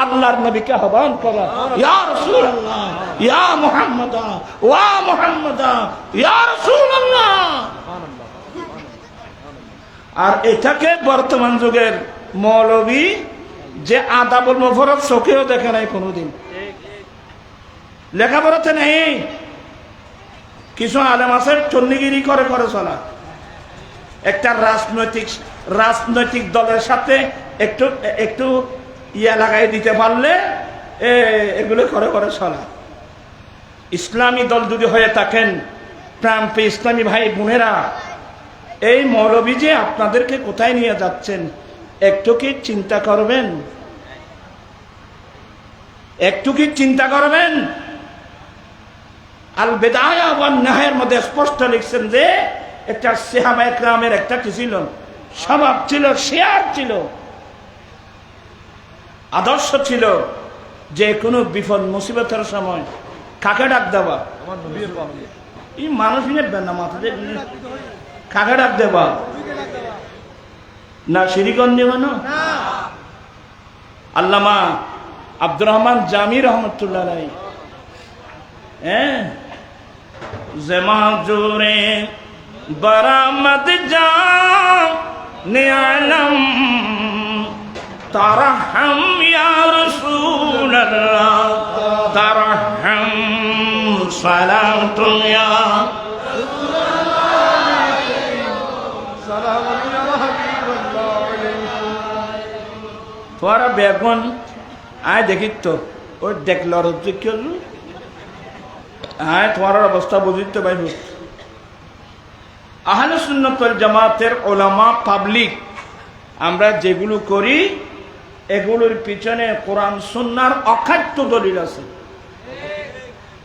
আল্লাহর নবীকে আহ্বান করা, ইয়া রাসূলুল্লাহ, ইয়া মুহাম্মদ, ওয়া মুহাম্মদ, ইয়া রাসূলুল্লাহ। আর এটাকে বর্তমান যুগের মৌলবী যে আদাবুল মুফাররদ চোখেও দেখে নাই কোনোদিন, লেখাপড়াতে নেই। কিছু আলেম আছে চন্ডিগিরি করে করে চলা, একটা রাজনৈতিক দলের সাথে একটু একটু ইয়া লাগাই দিতে পারলে এগুলো করে করে চলা। ইসলামী দল যদি হয়ে থাকেন প্রান্তে ইসলামী ভাই বোনেরা, এই মৌলবী যে আপনাদেরকে কোথায় নিয়ে যাচ্ছেন একটু কি চিন্তা করবেন? একটু কি চিন্তা করবেন? আল বিদায়া ওয়ান নাহায়ের মধ্যে স্পষ্ট লিখছেন যে একটা সাহাবায়ে কেরামের একটা কি ছিল, স্বভাব ছিল, শেয়ার ছিল, আদর্শ ছিল, যে কোনো বিপদ মুসিবতের সময় কাকে ডাক দেওয়া? এই মানুষ নেবেন না মাথা দিয়ে, কাকে ডাক দেওয়া? না শিরিকন দেব না। আল্লামা আব্দুর রহমান জামি রহমতুল্লাহ আলাইহি, হ্যাঁ, জমা জোরে বরামদ জানে আলম তারহম ইয়া রাসূলুল্লাহ, তারহম সালাতু ইয়া তোরা বেগুন আয় দেখি তো ওই দেখল আয় তোমার অবস্থা বুঝিত ভাই। আহলে সুন্নাত ওয়াল জামাতের উলামা পাবলিক আমরা যেগুলো করি এগুলোর পিছনে কোরআন সুন্নাহর অখাদ্য দলিল আছে।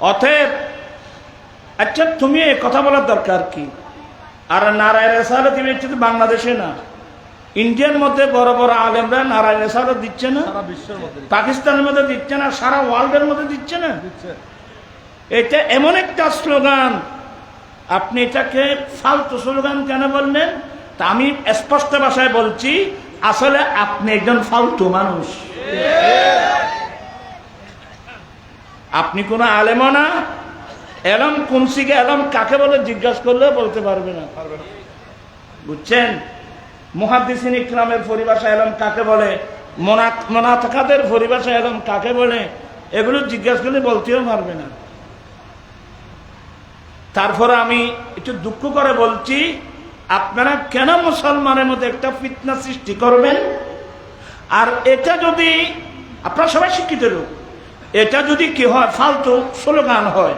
অতএব আচ্ছা তুমি এই কথা বলার দরকার কি? আর নারায়ে রিসালাত দিচ্ছে বাংলাদেশে না, ইন্ডিয়ার মধ্যে বড় বড় আলেমরা নারায়ে রিসালাত দিচ্ছে না, পাকিস্তানের মধ্যে দিচ্ছে না, সারা ওয়ার্ল্ডের মধ্যে দিচ্ছে না। এটা এমন একটা স্লোগান, আপনি এটাকে ফালতু স্লোগান কেন বললেন? তা আমি স্পষ্ট ভাষায় বলছি, আসলে আপনি একজন ফালতু মানুষ, আপনি কোনো আলেমও না। এলম কুমসিকে এলম কাকে বলে জিজ্ঞাসা করলেও বলতে পারবে না, বুঝছেন? মুহাদ্দিসিন ইকরামের পরিভাষা এলম কাকে বলে, মোনাফিকদের পরিভাষা এলম কাকে বলে, এগুলো জিজ্ঞাসা করলে বলতেও পারবে না। তারপরে আমি একটু দুঃখ করে বলছি, আপনারা কেন মুসলমানের মধ্যে একটা ফিতনা সৃষ্টি করবেন? আর এটা যদি আপনারা সবাই শিক্ষিত লোক, এটা যদি কি হয় ফালতু স্লোগান হয়,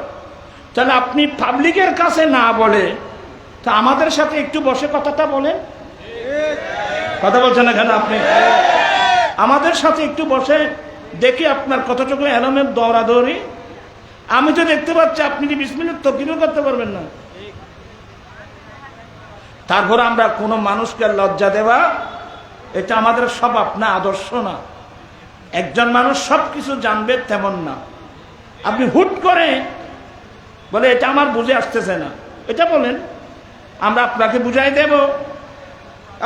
তাহলে আপনি পাবলিকের কাছে না বলে তা আমাদের সাথে একটু বসে কথাটা বলেন। কথা বলছেন না কেন আপনি? আমাদের সাথে একটু বসে দেখি আপনার কতটুকু এলমের দৌড়াদৌড়ি। আমি তো দেখতে পাচ্ছি আপনি যে 20 মিনিট তকরিরও করতে পারবেন না। তারপর আমরা কোনো মানুষকে লজ্জা দেওয়া এটা আমাদের স্বভাব না, আদর্শ না। একজন মানুষ সবকিছু জানবে তেমন না। আপনি হুট করে বলে এটা আমার বুঝে আসতেছে না, এটা বলেন, আমরা আপনাকে বুঝাই দেব।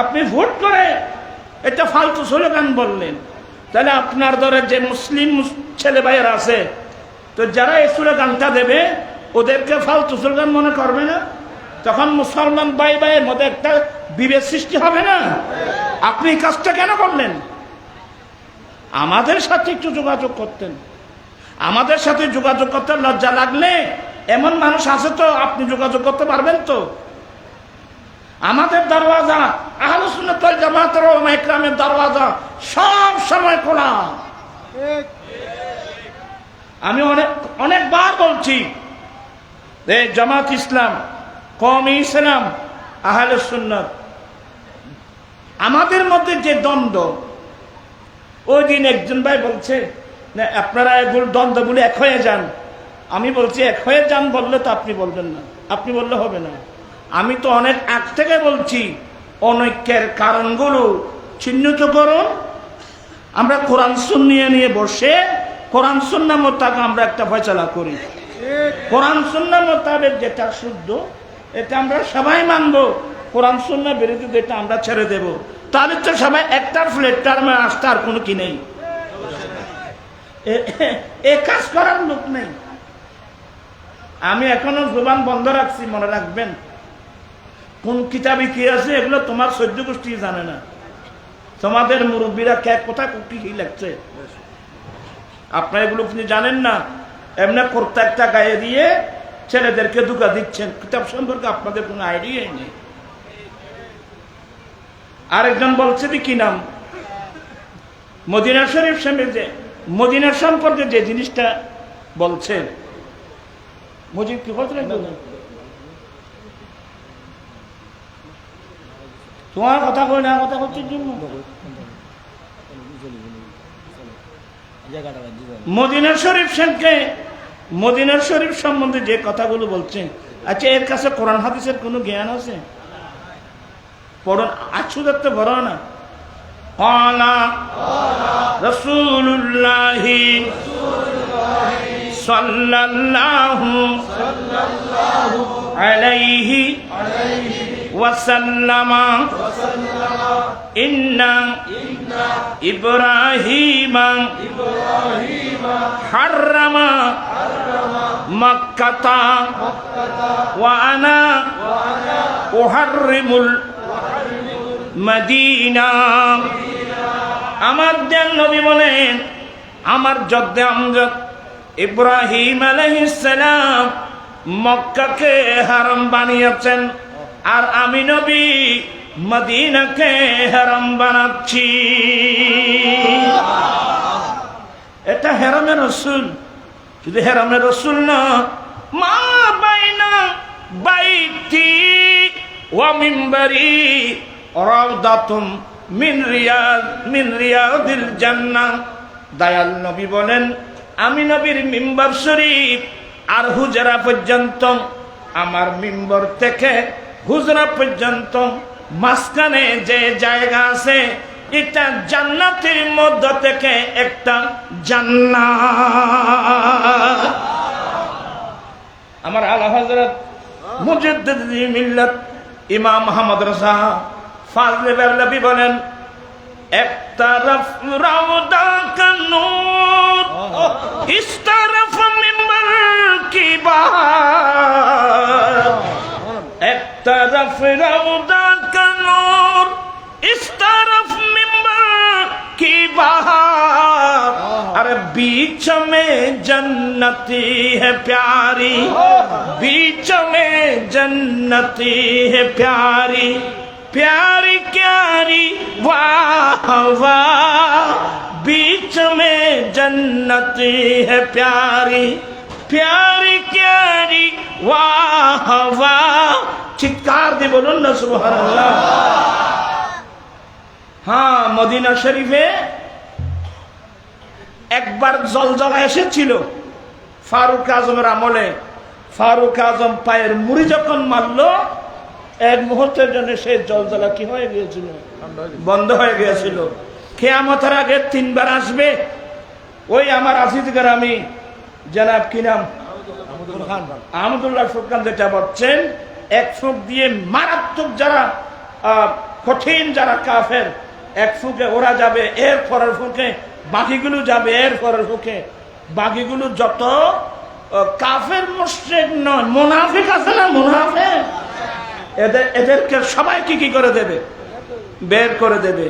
আপনি হুট করে এটা ফালতু স্লোগান বললেন, তাহলে আপনার ধরে যে মুসলিম ছেলে ভাইয়েরা আছে, তো যারা এই স্লোগানটা দেবে ওদেরকে ফালতু স্লোগান মনে করবে না? তখন মুসলমান ভাই ভাইয়ের মধ্যে একটা বিভেদ সৃষ্টি হবে না? আপনি কাজটা কেন করলেন? আমাদের সাথে একটু যোগাযোগ করতেন। আমাদের সাথে যোগাযোগ করতে লজ্জা লাগলে এমন মানুষ আছে তো আপনি যোগাযোগ করতে পারবেন তো? আমাদের দরওয়াজা, আহলে সুন্নাত ওয়াল জামাতের ওলামা ইকরামের দরওয়াজা সব সময় খোলা। আমি অনেকবার বলছি, জামাত ইসলাম কওমে ইসলাম, আহলে সুন্নাত, আমাদের মধ্যে যে দ্বন্দ্ব, ওই দিন একজন ভাই বলছে না আপনারা এগুলো দ্বন্দ্ব বলে এক হয়ে যান। আমি বলছি এক হয়ে যান বললে তো আপনি বলবেন না, আপনি বললে হবে না। আমি তো অনেক আগ থেকে বলছি অনৈক্যের কারণগুলো চিহ্নিত করুন। আমরা কোরআন সুন্নিয়ে নিয়ে বসে কোরআন সুন্নাহ মোতাবেক আমরা একটা ফয়সালা করি। কোরআন সুন্নাহ মোতাবেক যেটা শুদ্ধ এটা আমরা সবাই মানব, কোরআন সুন্নাহ বিরোধী যেটা আমরা ছেড়ে দেব। তাহলে তো সবাই একটা ফ্লেটার আসতে আর কোনো কি নেই, এ কাজ করার লোক নেই। আমি এখনো জবান বন্ধ রাখছি, মনে রাখবেন। কোন কিতাবে কি আছে এগুলো তোমার সহ্য গোষ্ঠী জানে না, তোমাদের মুরব্বীরা কে কোথায় কি লাগছে আপনার এগুলো আপনি জানেন না। এমনি কর্তা একটা গায়ে দিয়ে ছেলেদেরকে ধোঁকা দিচ্ছেন, কিতাব সম্পর্কে আপনাদের কোনো আইডিয়াই নেই। আরেকজন বলছে কি নাম, মদিনা শরীফ সামনে যে মদিনা সম্পর্কে যে জিনিসটা বলছে, মজিদ কি বলছে তোমার কথা কই না, কথা হচ্ছে মদিনা শরীফ সামনে মদিনা শরীফ সম্বন্ধে যে কথাগুলো বলছে, আচ্ছা এর কাছে কোরআন হাদিসের কোনো জ্ঞান আছে? পড়ুন, আছু দেখতে বড় না। ক্বালা রাসূলুল্লাহি সাল্লাল্লাহু আলাইহি ওয়াসাল্লাম ইন্না ইব্রাহিমা হাররামা মাক্কাতা ওয়া আনা উহাররিমুল মদিনা। আমার দেন নবী বলেন, আমার জদ্দে আমজাদ ইব্রাহিম আলাইহিস সালাম মক্কাকে হারাম বানিয়েছেন, আর আমি নবী মদিনাকে হারাম বানাচ্ছি। এটা হেরামের রাসূল, শুধু হেরামের রাসূল না, মা বাইনা বাইতি ওয়া মিম্বারি রাউদাতুম মিন রিয়াদিল জান্নাহ। দয়াল নবী বলেন, আমি নবীর মিম্বার শরীফ আর হুজরা পর্যন্ত, আমার মিম্বর থেকে হুজরা পর্যন্ত মাঝখানে যে জায়গা আছে এটা জান্নাতের মধ্য থেকে একটা জান্নাত। আমার আলা হযরত মুজাদ্দিদ মিল্লাত ইমাম মুহাম্মদ রাজা ফাজলে বেরলভী বলেন, এক তরফ রওদা কা নূর ইস তরফ মিম্বার কি বাহার, এক তরফ রওদা কা নূর ইস তরফ মিম্বার কি বাহার, अरे बीच में जन्नती है प्यारी, बीच में जन्नती है प्यारी, प्यारी क्यारी वाह वाह, बीच में जन्नती है प्यारी, प्यारी क्यारी वाह वाह। चित्कार दे बोलो ना सुबहानाल्लाह। हाँ, मदीना शरीफे একবার জলজলা এসেছিল ফারুক আজমের আমলে। ফারুক আজম পায়ের মুড়ি যখন মারল, এক মুহূর্তের জন্য সেই জলজলা কি হয়ে গিয়েছিল, বন্ধ হয়ে গিয়েছিল। কিয়ামতের আগে 3 বার আসবে। ওই আমার আসিদ গ্রামী জনাব কি নাম, আহমদুল্লাহ ফুরকান যেটা বলছেন, এক ফুক দিয়ে মারাত্মক যারা কঠিন যারা কাফের, এক ফুকে ওরা যাবে, এর পরের ফুকে বাকিগুলো যাবে, এর পরের ফুকে বাকিগুলো যত কাফের মুশরিক নয়, মুনাফিক আছে না, মুনাফিক, এদেরকে সবাইকে কি করে দেবে, বের করে দেবে,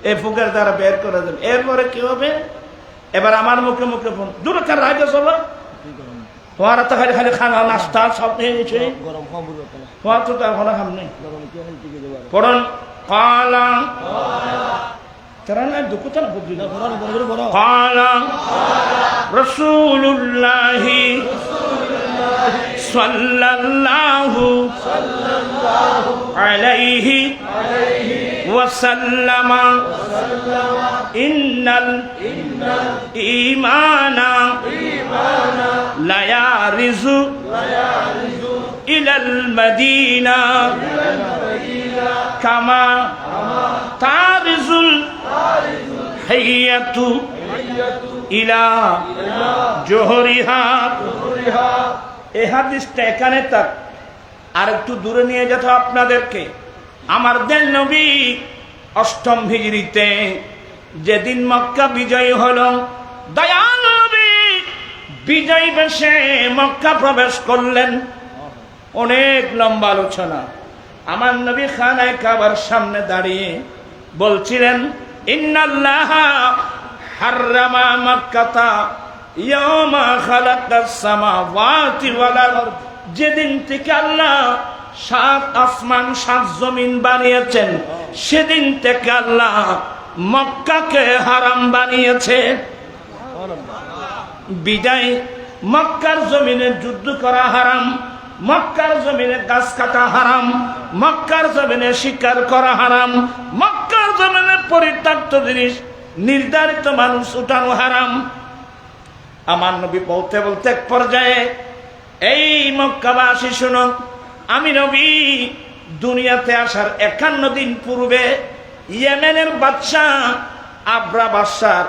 এই ফুকের দ্বারা বের করে দেবে। এরপরে কি হবে, এবার আমার মুখে মুখে ফোন দূরকার রাখে চলো, তোমার তো খালি খালি খানা নাস্তা সব নিয়ে নিচ্ছে, তোমার তো এখন খাম নেই। পড়ুন কালা তেরানা দুঃখতা না বুঝলি না, কালা রাসূলুল্লাহি সাল্লাল্লাহু আলাইহি ওয়াসাল্লাম ইন্নাল ঈমানা লা ইয়ারিজু ইলাল মাদিনা কামা তারিজুল হাইয়াতু ইলা জোহরিহা। এই হাদিসটা এখানে তাক, আর একটু দূরে নিয়ে যেতে আপনাদেরকে। আমার দেন নবী অষ্টম হিজরিতে যেদিন মক্কা বিজয় হলো, দয়াল নবী বিজয় বেশে মক্কা প্রবেশ করলেন। অনেক লম্বা আলোচনা। আমার নবী খানায় কাবার সামনে দাঁড়িয়ে বলছিলেন, ইন্নাল্লাহা হাররামা মাক্কাতা ইয়াওমা খালাকাস সামাওয়াতি ওয়াল আরদ। যেদিন থেকে আল্লাহ 7 আসমান 7 জমিন বানিয়েছেন, সেদিন থেকে আল্লাহ মক্কাকে হারাম বানিয়েছে। বিদায় মক্কার জমিনে যুদ্ধ করা হারাম, মক্কার জমিনে গাছ কাটা হারাম, মক্কার জমিনে শিকার করা হারাম, মক্কার জমিনে পরিত্যক্ত জিনিস নির্ধারিত মানুষ উঠানো হারাম। আমার নবী বলতে বলতে এক পর্যায়ে, এই মক্কাবাসী শুনো, আমি নবী দুনিয়াতে আসার 51 দিন পূর্বে ইয়েমেনের বাদশা আবরা বাদশার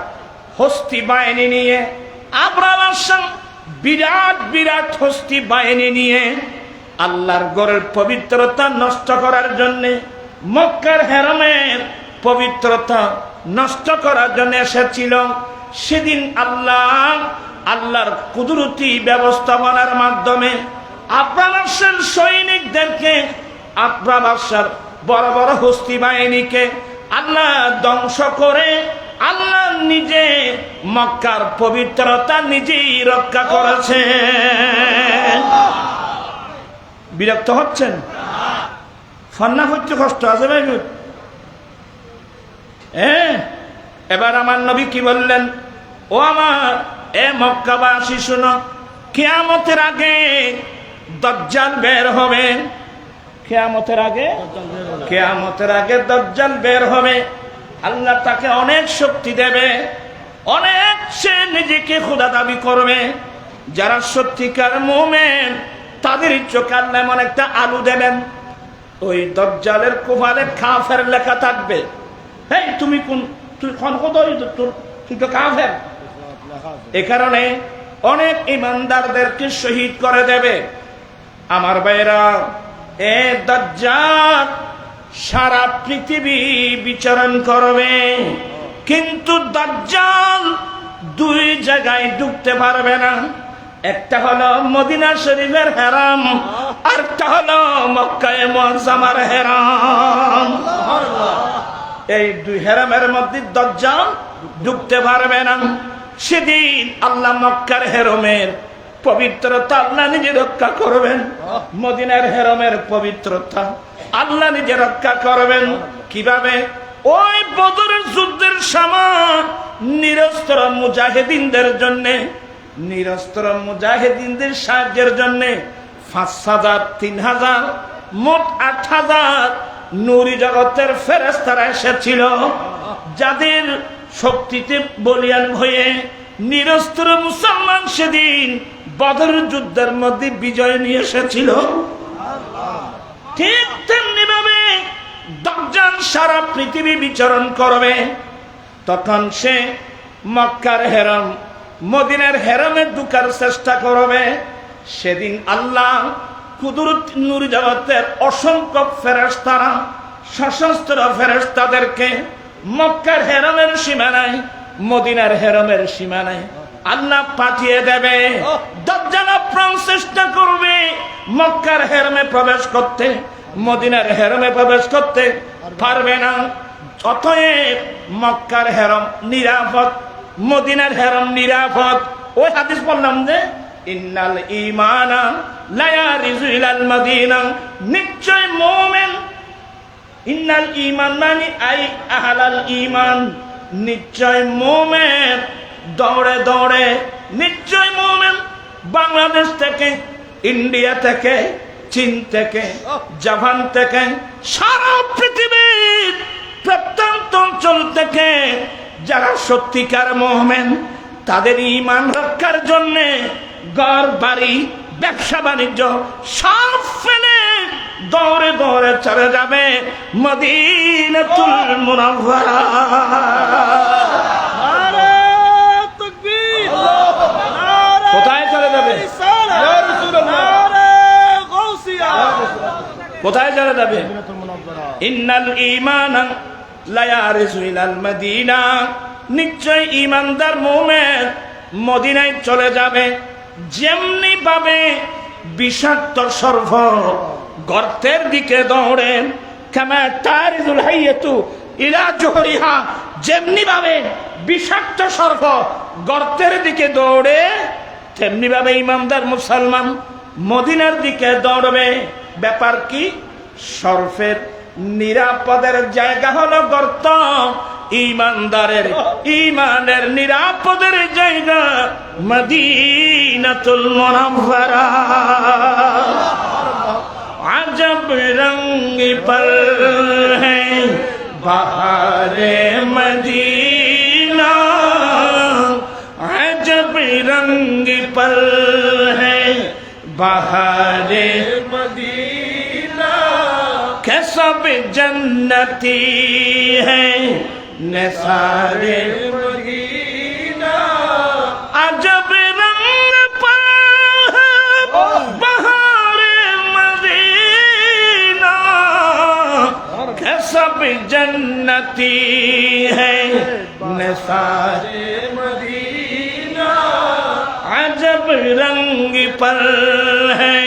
হস্তি বাহিনী নিয়ে, আবরা বাদশা বিরাট বিরাট হস্তি বাহিনী নিয়ে আল্লাহর ঘরের পবিত্রতা নষ্ট করার জন্য, মক্কার হেরমের পবিত্রতা নষ্ট করার জন্য এসেছিল। সেদিন আল্লাহর কুদরতি ব্যবস্থাপনার মাধ্যমে আবরা বাদশার সৈনিকদেরকে, আবরা বাদশার বড় বড় হস্তি বাহিনীকে আল্লাহ ধ্বংস করে আল্লাহ নিজে মক্কার পবিত্রতা নিজেই রক্ষা করেছে। বিরক্ত হচ্ছেন? ফন্না হচ্ছে কষ্ট আছে ভাই। এবার আমার নবী কি বললেন, ও আমার এ মক্কাবাসী শুনো, কিয়ামতের আগে দাজ্জাল বের হবে। কিয়ামতের আগে দাজ্জাল বের হবে। আল্লাহ তাকে অনেক শক্তি দেবে, অনেক সে নিজেকে খোদা দাবি করবে। যারা সত্যিকার মুমিন তাদের চোখে আল্লাহ এমন একটা আলু দেবেন, ওই দাজ্জালের কপালে কাফের লেখা থাকবে। হেই তুই তো কাফের। এ কারণে অনেক ইমানদারদেরকে শহীদ করে দেবে। আমার ভাইরা, এ দাজ্জাল সারা পৃথিবী বিচরণ করবে, কিন্তু দাজ্জাল 2 জায়গায় ঢুকতে পারবে না। একটা হলো মদিনা শরীফের হেরাম, আরেকটা হলো মক্কায়ে মুআজ্জামার হেরাম। এই 2 হেরামের মধ্যে দাজ্জাল ঢুকতে পারবে না। সেদিন আল্লাহ মক্কার হেরমের পবিত্রতা আল্লাহ নিজে রক্ষা করবেন, মদিনার হেরমের পবিত্রতা আল্লাহ নিজে রক্ষা করবেন। কিভাবে? ওই বদরের যুদ্ধের সময় নিরস্ত্র মুজাহিদিনদের জন্য, নিরস্ত্র মুজাহিদিনদের সাহায্যের জন্য 5,000 3,000 মোট 8,000 নূরি জগতের ফেরেশতারা এসেছিল, যাদের শক্তিতে বলিয়ান হয়ে নিরস্ত্র মুসলমান সেদিন বদর যুদ্ধের মধ্যে বিজয় নিয়ে এসেছিল। ঠিক তেমনি ভাবে দাজ্জাল সারা পৃথিবী বিচরণ করবে। তখন সে মক্কার হেরম মদিনার হেরমে ঢুকার চেষ্টা করবে। সেদিন আল্লাহ কুদরত নূর জগতের অসংখ্য ফেরেশতারা, সশস্ত্র ফেরেশতাদেরকে মক্কার হেরমের সীমানায়, মদিনার হেরমের সীমানায় আল্লাহ পাঠিয়ে দেবে। দাজ্জাল আপ্রাণ চেষ্টা করবে মক্কার হেরমে প্রবেশ করতে, মদিনার হেরমে প্রবেশ করতে পারবে না। অতএব মক্কার হেরম নিরাপদ, মদিনার হেরম নিরাপদ। ওই হাদিস বললাম যে ইন্নাল ঈমানা লা ইয়ারিজু ইলাল মাদিনা, নিশ্চয় মুমিন, ইন্নাল ঈমান মানে আই আহলাল ঈমান, নিশ্চয় মুমিন দৌড়ে দৌড়ে, নিশ্চয় মুমিন বাংলাদেশ থেকে ইন্ডিয়া থেকে, চীন থেকে, জাপান থেকে, সারা পৃথিবীর প্রত্যন্ত অঞ্চল থেকে যারা সত্যিকার মুমিন তাদের ঈমান রক্ষার জন্য ঘর বাড়ি ব্যবসা বাণিজ্য সব ফেলে দৌড়ে দৌড়ে চলে যাবে মদিনাতুল মুনাওয়ারা। কোথায় চলে যাবে? কোথায় চলে যাবে? ইন্নাল ঈমানা লা ইয়ারিসু ইলাল মদিনা, নিশ্চয় ঈমানদার মুমিন মদিনায় চলে যাবে। যেমনি ভাবে বিষাক্ত সর্প গর্তের দিকে দৌড়ে, কামা তারিজুল হাইয়াতু ইলা জুহরিহা, যেমনি ভাবে বিষাক্ত সর্প গর্তের দিকে দৌড়ে তেমনি ভাবে ঈমানদার মুসলমান মদিনার দিকে দৌড়বে। ব্যাপার কি? সর্পের নিরাপদের জায়গা হলো গর্ত, ঈমানদারের ঈমানের নিরাপদের জায়গা মদিনাতুল মুনাওয়ারা। আজব রঙ পর হ্যাঁ বাহারে মদিনা, আজব রঙ পর হ্যাঁ বাহারে মদিনা, सब जन्नती है निसारे मदीना, अजब रंग पर है बहारे मदीना, सब जन्नती है निसारे मदीना, अजब रंग पर है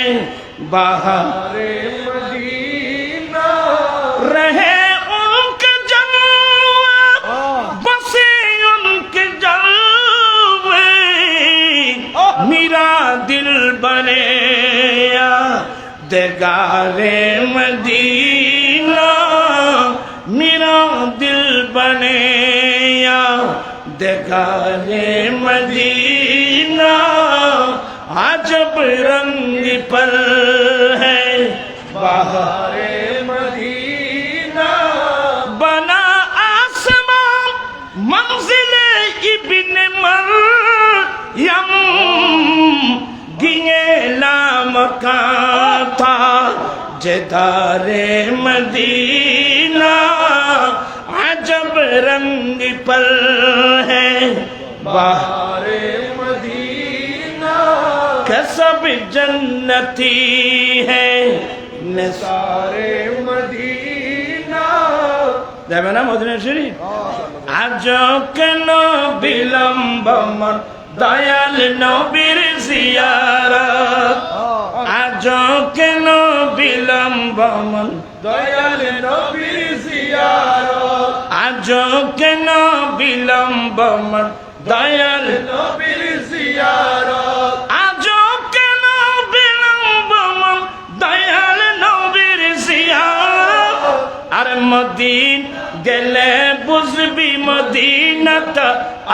बहारे रहे उनके जलवे, बसे उनके जलवे, मेरा दिल बने या देगारे मदीना, मेरा दिल बने या देगारे मदीना, अजब रंग पर है बहारे इब्ने मरियम गिने नाम का था जदारे मदीना, अजब रंग पर है बहारे मदीना, कसब जन्नती है निसारे मदीना। যাবে না মদিনা শরীফ? আজ কেন বিলম্ব মন দয়াল নবীর জিয়ারত, আজ কেন বিলম্ব মন দয়াল নবীর জিয়ারত, আজ কেন বিলম্ব মন দয়াল নবীর জিয়ারত, আজ কেন বিলম্ব মন দয়াল নবীর জিয়ারত। আর মদিন গেলে বুঝবি মদিনাটা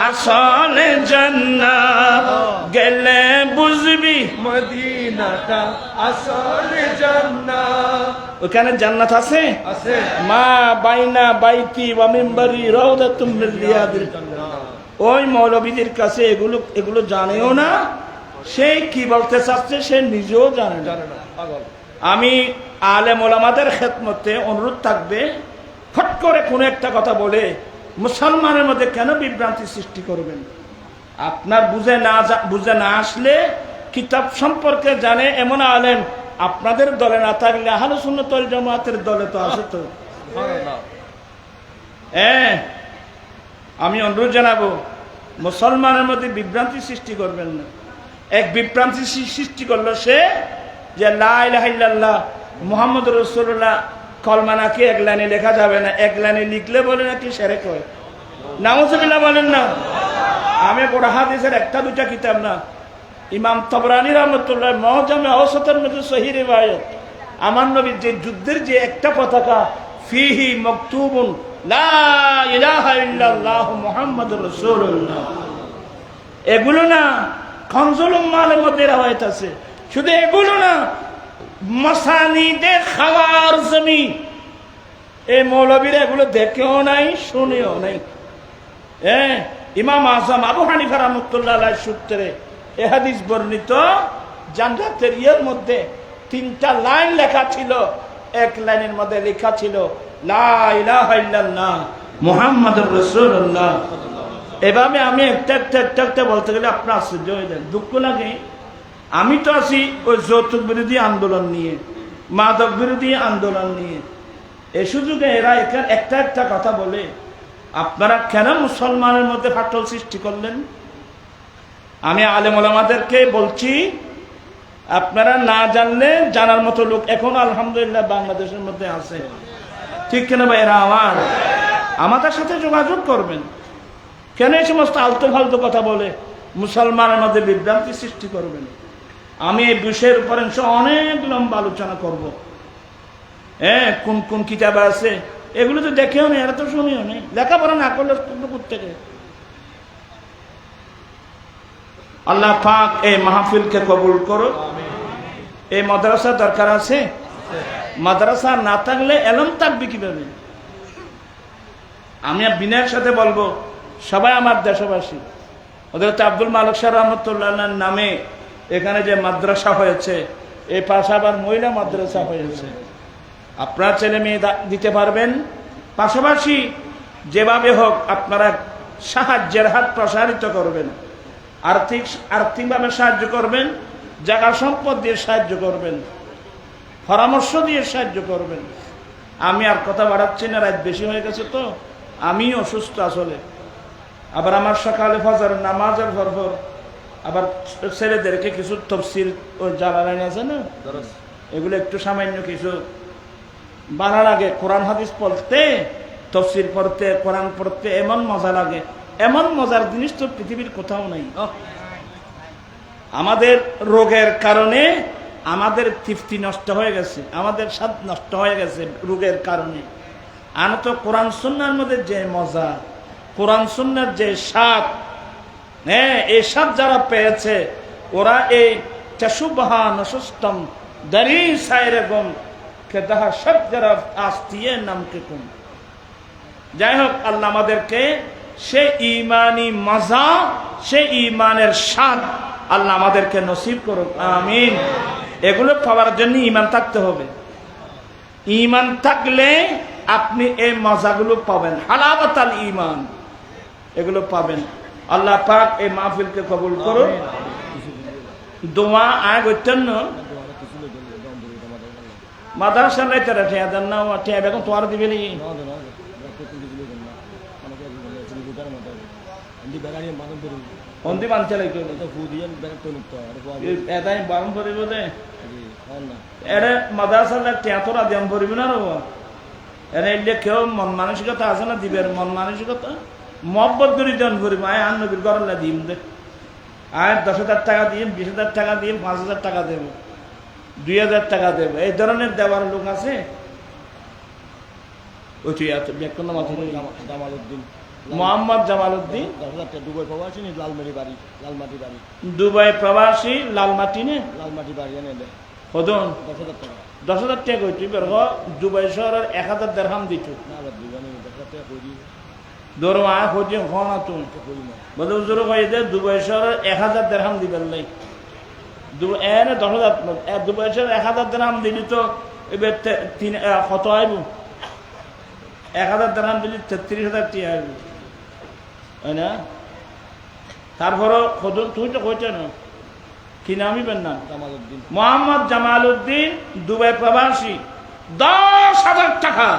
আসল জান্নাত, গেলে বুঝবি মদিনাটা আসল জান্নাত। ওখানে জান্নাত আছে? আছে। মা বাইনা বাইতি ওয়া মিনবারি রাউদাতুম মিন রিয়াদিল জান্নাহ। ওই মৌলবীদের কাছে এগুলো জানেও না, সে কি বলতে চাচ্ছে সে নিজেও জানে না। আমি আলেম ওলামাদের খেদমতে অনুরোধ থাকবে, ফট করে কোনো একটা কথা বলে মুসলমানের মধ্যে কেন বিভ্রান্তি সৃষ্টি করবেন? আপনার বুঝে না আসলে কিতাব সম্পর্কে জানে এমন আলেম আপনাদের দলে না থাকলে আহলে সুন্নাত ওয়াল জামাতের দলে তো আছে তো। আমি অনুরোধ জানাবো মুসলমানের মধ্যে বিভ্রান্তি সৃষ্টি করবেন না। এক বিভ্রান্তি সৃষ্টি করলো সে যে লা ইলাহা ইল্লাল্লাহ মুহাম্মদুর রাসূলুল্লাহ কলমা নাকি এক লাইনে লেখা যাবে না, এক লাইনে লিখলে বলে নাকি শিরক হয়। নাউজুবিল্লাহ বলেন না। আমি বড় হাদিসের একটা দুটা কিতাব না, ইমাম তাবরানী রাহমাতুল্লাহ মুআজামে আওসাতের মধ্যে সহিহ রিওয়ায়াত, আমার নবীর যে যুদ্ধের যে একটা পতাকা ফিহি মাকতুবুন লা ইলাহা ইল্লাল্লাহ মুহাম্মাদুর রাসূলুল্লাহ, এগুলো না খনজুল উম্মালের মধ্যে রিওয়ায়াত আছে। শুধু এগুলো না, মাসানিদে খাওয়ার জমি, এই মৌলবীরা এগুলো দেখেও নাই, শুনেও নাই। ইমাম আজম আবু হানিফা রাহমাতুল্লাহ আলাইহির সূত্রে এ হাদিস বর্ণিত, জান্নাতের ইয়ের মধ্যে 3টা লাইন লেখা ছিল। এক লাইনের মধ্যে লেখা ছিল লা ইলাহা ইল্লাল্লাহ মুহাম্মাদুর রাসূলুল্লাহ। এভাবে আমি একটা বলতে গেলে আপনার আশ্চর্য হয়ে যান, দুঃখ লাগে। আমি তো আছি ওই যৌতুক বিরোধী আন্দোলন নিয়ে, মাদক বিরোধী আন্দোলন নিয়ে। এই সুযোগে এরা একটা কথা বলে, আপনারা কেন মুসলমানের মধ্যে ফাটল সৃষ্টি করলেন? আমি আলেম ওলামাদেরকে বলছি, আপনারা না জানলে জানার মতো লোক এখন আলহামদুলিল্লাহ বাংলাদেশের মধ্যে আছে, ঠিক কেন ভাই? এরা আমাদের সাথে যোগাযোগ করবেন। কেন এই সমস্ত আলতু ফালতু কথা বলে মুসলমানের মধ্যে বিভ্রান্তি সৃষ্টি করবেন? আমি এই বিষয়ের উপরে অনেক লম্বা আলোচনা করব। কোন কোন কিতাব আছে এগুলো তো দেখেও নেই, এরা তো শুনিও নেই, লেখাপড়া না করলে থেকে। আল্লাহ পাক এই মাহফিলকে কবুল করো। এই মাদ্রাসা দরকার আছে, মাদ্রাসা না থাকলে এলম থাকবে কিভাবে? আমি বিনয়ের সাথে বলবো, সবাই আমার দেশবাসী, ওদের আব্দুল মালিক শাহ রহমতুল্লাহ নামে এখানে যে মাদ্রাসা হয়েছে, এই পাশে আবার মহিলা মাদ্রাসা হয়েছে। আপনার ছেলে মেয়ে দিতে পারবেন, পাশাপাশি যেভাবে হোক আপনারা সাহায্যের হাত প্রসারিত করবেন, আর্থিকভাবে সাহায্য করবেন, জায়গা সম্পদ দিয়ে সাহায্য করবেন, পরামর্শ দিয়ে সাহায্য করবেন। আমি আর কথা বাড়াচ্ছি না, রাত বেশি হয়ে গেছে তো, আমি অসুস্থ আসলে। আবার আমার সকালে ফজরের নামাজের পর আবার ছেলেদেরকে কিছু তফসির ও জালালাইন আছে না, এগুলো একটু সামান্য কিছু ভালো লাগে। কোরআন হাদিস পড়তে, তফসির পড়তে, কোরআন পড়তে এমন মজা লাগে, এমন মজার জিনিস তো পৃথিবীর কোথাও নাই। আমাদের রোগের কারণে আমাদের তৃপ্তি নষ্ট হয়ে গেছে, আমাদের স্বাদ নষ্ট হয়ে গেছে রোগের কারণে। আর তো কোরআন সুন্নাহর মধ্যে যে মজা, কোরআন সুন্নাহর যে স্বাদ, এই স্বাদ যারা পেয়েছে, ওরা এই চাশুবাহা নসস্তম দারি সাইরে গম খেদাহা সব যারা আস্তিয়ে নামকে কম। যাই হোক, আল্লাহ আমাদেরকে সে ইমানি মজা, সে ইমানের স্বাদ আল্লাহ আমাদেরকে নসিব করুক, আমিন। এগুলো পাওয়ার জন্য ইমান থাকতে হবে। ইমান থাকলে আপনি এই মজাগুলো পাবেন, হালাওয়াতাল ইমান, এগুলো পাবেন। আল্লাহ পাক এই মাহফিলকে কবুল করুন। দোয়া আয় করতেন না, মাদ্রাসা নাই তারা ঠেয়া দেন না, ঠেয়া বেগম তোমার দিবে নি অন্তি মানতে লাগে এটাই বারণ করিব দে। এরে মাদ্রাসা ঠেয়া তোরা দিয়াম করিব না রব। এনে এলে কেউ মন মানসিকতা আছে না, দিবের মন মানসিকতা মহব্বত করে দেন করিব। আয় আন নবীর গরল্লা দিম দে, আয় 10,000 টাকা দিম, 20,000 টাকা দিম, 5,000 টাকা দেব, 2,000 টাকা দেব, এই ধরনের দেওয়ার লোক আছে। মোহাম্মদ জামালউদ্দিন দুবাই প্রবাসী, লালমাটি বাড়ি, দুবাই প্রবাসী, লালমাটি নে, লালমাটি বাড়ি হদন 10,000 টাকা কইটি বের দুবাই শহরের 1,000 দিরহাম দিত ধরো আয় হজি হন তুমি বলে হুজুর কই দে দুবাই শহরের 1,000 দিরহাম দিবেন লাই। এনে 10,000 দুবাই শহরের 1,000 দিরহাম দিলি তো এবার কত আইব? 1,000 দিরহাম দিলি 33,000 টাকা আইব, তাই না? তারপরও হদন তুই তো কইতে না কি নামিবেন না? মোহাম্মদ জামালউদ্দিন দুবাই প্রবাসী, 10,000 টাকা।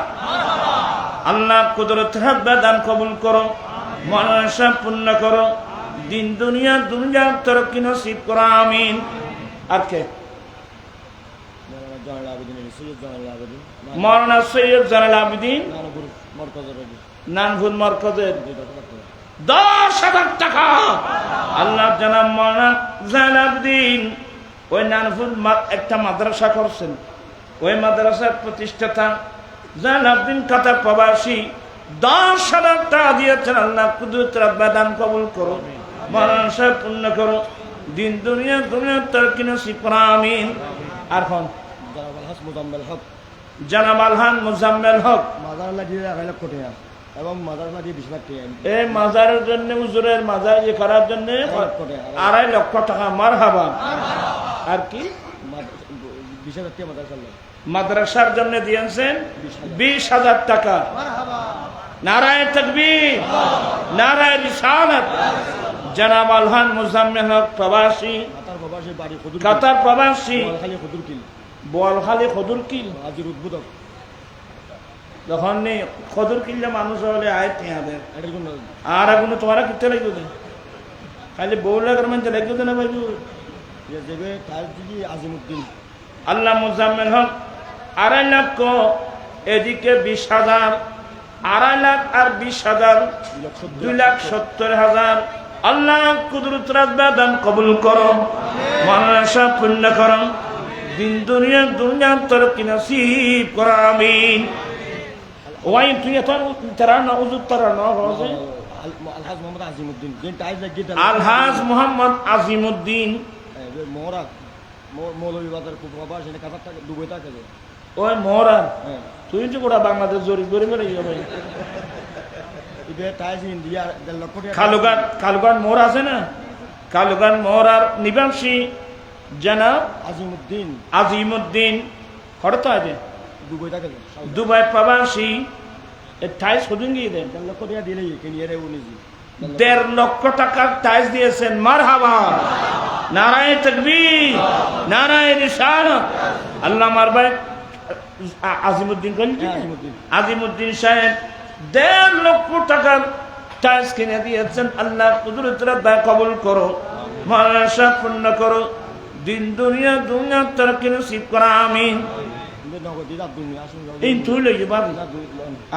আল্লাহ কুদরত হাত দান কবুল করো, মনসা পূর্ণ করো, দিন দুনিয়ার তরক্কি নসিব করো, আমিন। আর কে? মৌলানা সৈয়দ জয়নুল আবেদিন নানপুর মরকজের 10,000 টাকা। আল্লাহ জানাব মৌলানা জয়নুল আবেদিন ওই নানপুর একটা মাদ্রাসা করছেন, ওই মাদ্রাসার প্রতিষ্ঠাতা জয়নুল আবেদিন কাতার প্রবাসী 10,000 টাকা দিয়েছেন। আল্লাহ কুদরত দান কবুল করো, মনসা পূর্ণ করো, দিন দুনিয়া দুনিয়ার তরকি নসিব করা আমিন। আর হন জনাব আলহাজ মুজাম্মেল হক, জনাব আলহান মুজাম্মেল হক মাজার লাগিয়ে 2.5 লক্ষ টাকা এবং মাজার লাগিয়ে 20 লাখ টাকা। এই মাজারের জন্য হুজুরের মাজার ইয়ে করার জন্য 2.5 লক্ষ টাকা। মারহাবা। আর কি 20,000 টাকা মাজার চাল্লা মাদ্রাসার জন্য দিয়েছেন 20,000 টাকা। নারায়ে তাকবীর, নারায়ে রিসালাত। জনাব আলহান মুজাম্মেল হক প্রবাসী, কাতার প্রবাসী, বাড়ি খুদুর, কাতার প্রবাসী, খালি খুদুর কিল, বোয়ালখালী খদুর কিল। হাজির উদ্বোধক। যখন খদুর কিল্লে মানুষ হলে আয় তিয়াদের এটার জন্য আর আগুন তোমারা কিনতে লাগবে দেন, খালি বউ লাগার মানতে লাগবে না ভাই। যাবে তার দিদি আজিমুদ্দিন আল্লাহ মুজাম্মেল হক 2.5 লক্ষ, এদিকে 20,000, 2.5 লাখ আর 20,000, 2,70,000। আল্লাহ কুদরত রাজবাদান কবুল করো, মানসা পূর্ণ করো, দিন দুনিয়া দুনিয়ার তরকি নসিব করো আমিন। ওয়াই তুই তারা না উজুর তারা না হচ্ছে আলহাজ মোহাম্মদ আজিমুদ্দিন, যে টাইজ লাগিয়ে আলহাজ মোহাম্মদ আজিমুদ্দিন মোহরা মৌলভীবাজার প্রবাস, এনে কাতার টাকা দুবাই টাকা যায়। ওই মোহরার হ্যাঁ, তুই তো গোটা বাংলাদেশ জরিপ করে বেড়ে যাবে। এটা টাইজ ইন্ডিয়া 1.5 লক্ষ টাকা। কালুগান মোহর আছে না, কালুগান মোহরার নিবাসী জনাব আজিমুদ্দিন আজিমুদ্দিন হঠাৎ আছে দুবাই টাকা যায়। দুবাই প্রবাসী। টাইস কদিন গিয়ে দেন 1.5 লক্ষ টাকা দিলে কিনিয়ে রে উনিজি 1.5 লক্ষ টাকার টাইস দিয়েছেন। মারহাবা, নারায়ে তাকবীর, নারায়ে রিসালাত। আল্লাহ মারবাই আজিমুদ্দিন আজিমুদ্দিন আজিমুদ্দিন সাহেব 1.5 লক্ষ টাকার টাইস কিনে দিয়েছেন। আল্লাহ কুদরতের দয়া কবুল করো, মানসা পূর্ণ করো, দিন দুনিয়া দুনিয়া তরকি নসিব করা আমিন। নগদ আব্দুল মিয়া আসুন এই তুই লই যাবা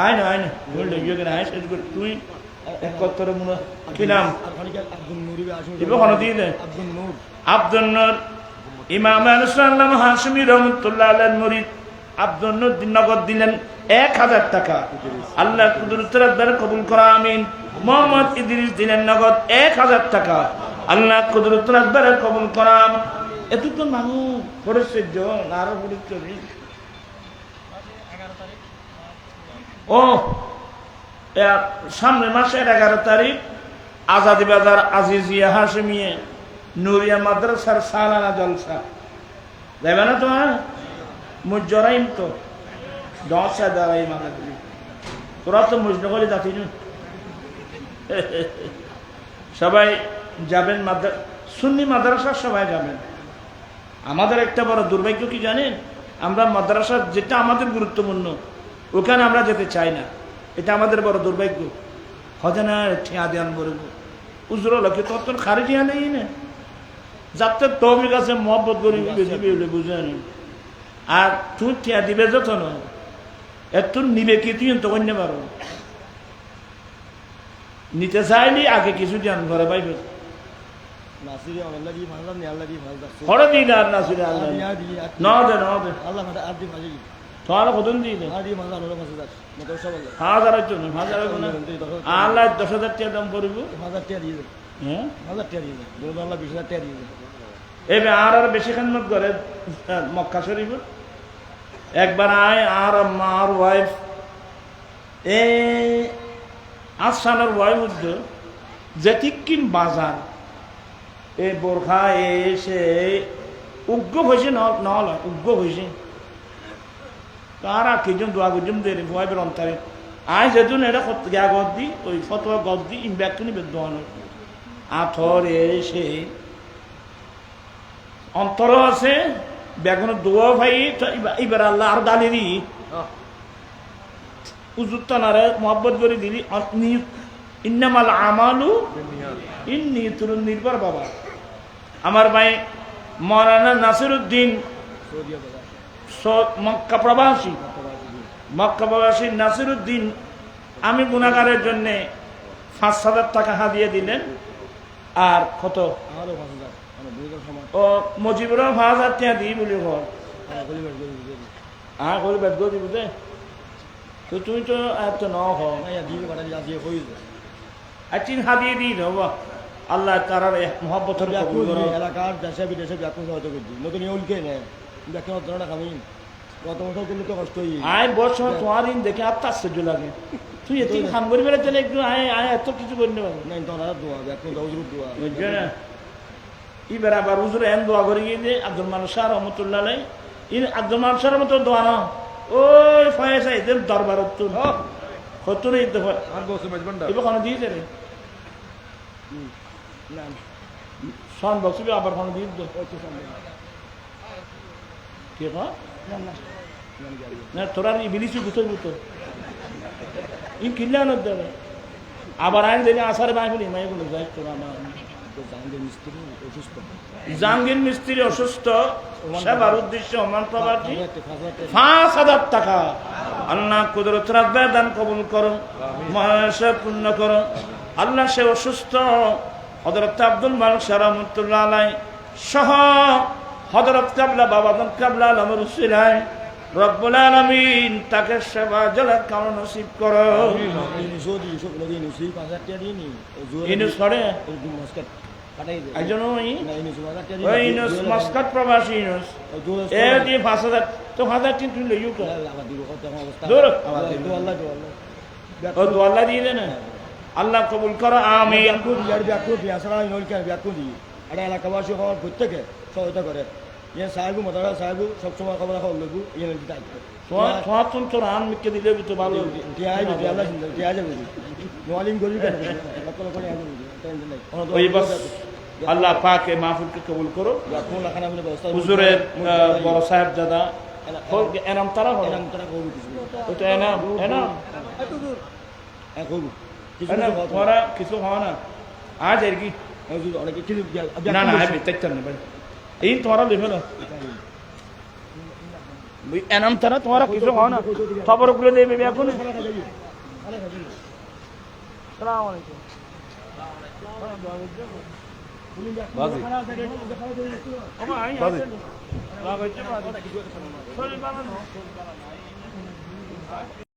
আয় না তুই লই যাবে না শেষ করে তুই এক কতর মনে কি নাম আব্দুল নুরি আসুন ইবো কোন দিয়ে দে আব্দুল নূর, আব্দুল নূর ইমাম আল-সুন্নাহ হাশমি রাহমাতুল্লাহ আলাইহির মুরিদ আব্দুল নূর নগদ দিলেন 1,000 টাকা। আল্লাহ কুদরতের দ্বারা কবুল করা আমিন। মোহাম্মদ ইদ্রিস দিলেন নগদ 1,000 টাকা। আল্লাহ কুদরতের দ্বারা কবুল করা। এত তো মানুষ করেছে জন আরো করেছে ও সামনে মাসের 11 তারিখ আজাদি বাজার আজিজিয়া হাশমিয়ে নুরিয়া মাদ্রাসার সালানা জলসা যাবে না তোমার মুজরাইম তো 10,000 মানে তোরা তো মুজনগলি যাচ্ছি না সবাই যাবেন। সুন্নি মাদ্রাসা সবাই যাবেন। আমাদের একটা বড় দুর্ভাগ্য কি জানেন, আমরা মাদ্রাসা যেটা আমাদের গুরুত্বপূর্ণ ওখানে আমরা যেতে চাই না। এটা আমাদের বড় দুর্ভাগ্য। হজে না ঠিয়া দেন বলব উজর লোকে তোর খারি ঠিয়া নেই না যাতে তবে কাছে মহব্বত করি দিবে বুঝেন। আর তুই ঠিয়া দিবে যত নয় এত নিবে কি তুই তো অন্য পারো নিতে চাইলি আগে কিছু দিন ঘরে পাইবে নাসিরি আল্লাহ দি ভালো নি আল্লাহ দি ভালো দাস হরে দিন আর নাসিরি আল্লাহ না দে আল্লাহ মাদা আদি ভাজি তোমার কতদিন দিলে আদি মাদা হলো মাসে দাস মতো সব আল্লাহ 1000 জন্য 1000 আল্লাহ 10,000 টাকা দাম পড়ব 1000 টাকা দিয়ে হ্যাঁ 1000 টাকা দিয়ে বলে আল্লাহ 20,000 টাকা দিয়ে এবে আর বেশি খানমত করে মক্কা শরীফ একবার আয় আর মার ওয়াইফ আসানোর ওয়াইফ মধ্যে যেটি কিন বাজার এই বোরখা এসে উগ্র হয়েছে নহল উগ্র হয়েছে কারা কিজন দোয়া গুজম দে ওয়াইফের অন্তরে আয় যেদিন এটা গা গদ দি ওই ফটোয়া গদ দি ইম্ব্যাক কিনি বেদোয়ানো আথর এসে অন্তর আছে বেগুনের দোয়া ভাই এবার আল্লাহ আর দালিরি উজুর তানারে মহব্বত করে দিলি ইন্নামাল আমালু ইন্নি তুরুন নির্ভর বাবা আমার ভাই মৌলানা নাসিরউদ্দিন মক্কা প্রবাসী নাসিরউদ্দিন আমি গুনাহগারের জন্য 5,000 টাকা হাদিয়া দিলেন। আর কত ও মজিবুর 5,000 টাকা দিই বলি ঘর গরিবের গরিব দে তো তুমি তো এত ন আচ্ছা হাদিয়ে দিই বাবা আল্লাহ তার মহব্বতের কবুল করো। এলাকার দেশে বিদেশে ব্যাকুল সহায়তা করছি নতুন ইউলকে নেয় ব্যাকুল ধরনের আমি গত বছর করলে তো কষ্ট হই আয় বছর তোমার দিন দেখে আর আশ্চর্য লাগে তুই এত খাম করি বেড়ে চলে একটু আয় আয় এত কিছু করি না না তোমার দোয়া ব্যাকুল দৌজরুর দোয়া বুঝছো না এবার আবার হুজুর এন দোয়া করে গিয়ে যে আব্দুল মানুষ শাহ রহমতুল্লাহ আব্দুল মানুষ শাহ মতো দোয়া না ওই ফয়েসা এদের দরবার হতুন এই দফা আর বসে মেজবান্ডা এবার কোনো দিয়েছে রে না সন বক্সবি আবার কোনো দিয়ে দো কে কয় না তোরা ইবিলিসি গুতো গুতো ইন কিল্লা না দেবে আবার আইন দিলে আসারে বাই বলি মাই বলি যাই তোরা আমার মিস্ত্রি অসুস্থ জাহাঙ্গীর মিস্ত্রি অসুস্থ সেবার উদ্দেশ্যে ওমান প্রবাসী ৫,০০০ টাকা আল্লাহ কুদরত রাখবে দান কবুল করো মহাশে পূর্ণ করো আল্লাহ সে অসুস্থ হযরত আব্দুল মালিক শাহ রহমাতুল্লাহ আলাইহি সহ হযরত কাবলা বাবা কাবলা আলমের উসিলায় রব্বুল আলামিন তাকে সেবা জলের কারণ নসিব করো ইনুস করে একজন ওই ইনুস মাস্কাট প্রবাসী ইনুস এ দিয়ে ৫,০০০ তো ১,০০০ তুই লইও তো দূর ও তো আল্লাহ দিয়ে দেন আল্লাহ কবুল করো আমিন এলাকাবাসী হওয়ার প্রত্যেকে সহায়তা করে ইয়ে সাহেবু মাদারা সাহেবু সবসময় খবর রাখা উল্লেখ ইয়ে দায়িত্ব তোমার তোর আন মিকে দিলে তো ভালো ওই বাস আল্লাহ পাক এই মাহফিলকে কবুল করো হুজুরের বড় সাহেব দাদা এনাম তারা হয় ওটা এনাম এনাম তোমরা কিছু হওয়া না আজ আর কি না না আমি দেখতাম না ভাই এই তোমরা লিখে না এনাম তারা তোমরা কিছু হওয়া না খবর গুলো দেবে এখন সালাম আলাইকুম বাজি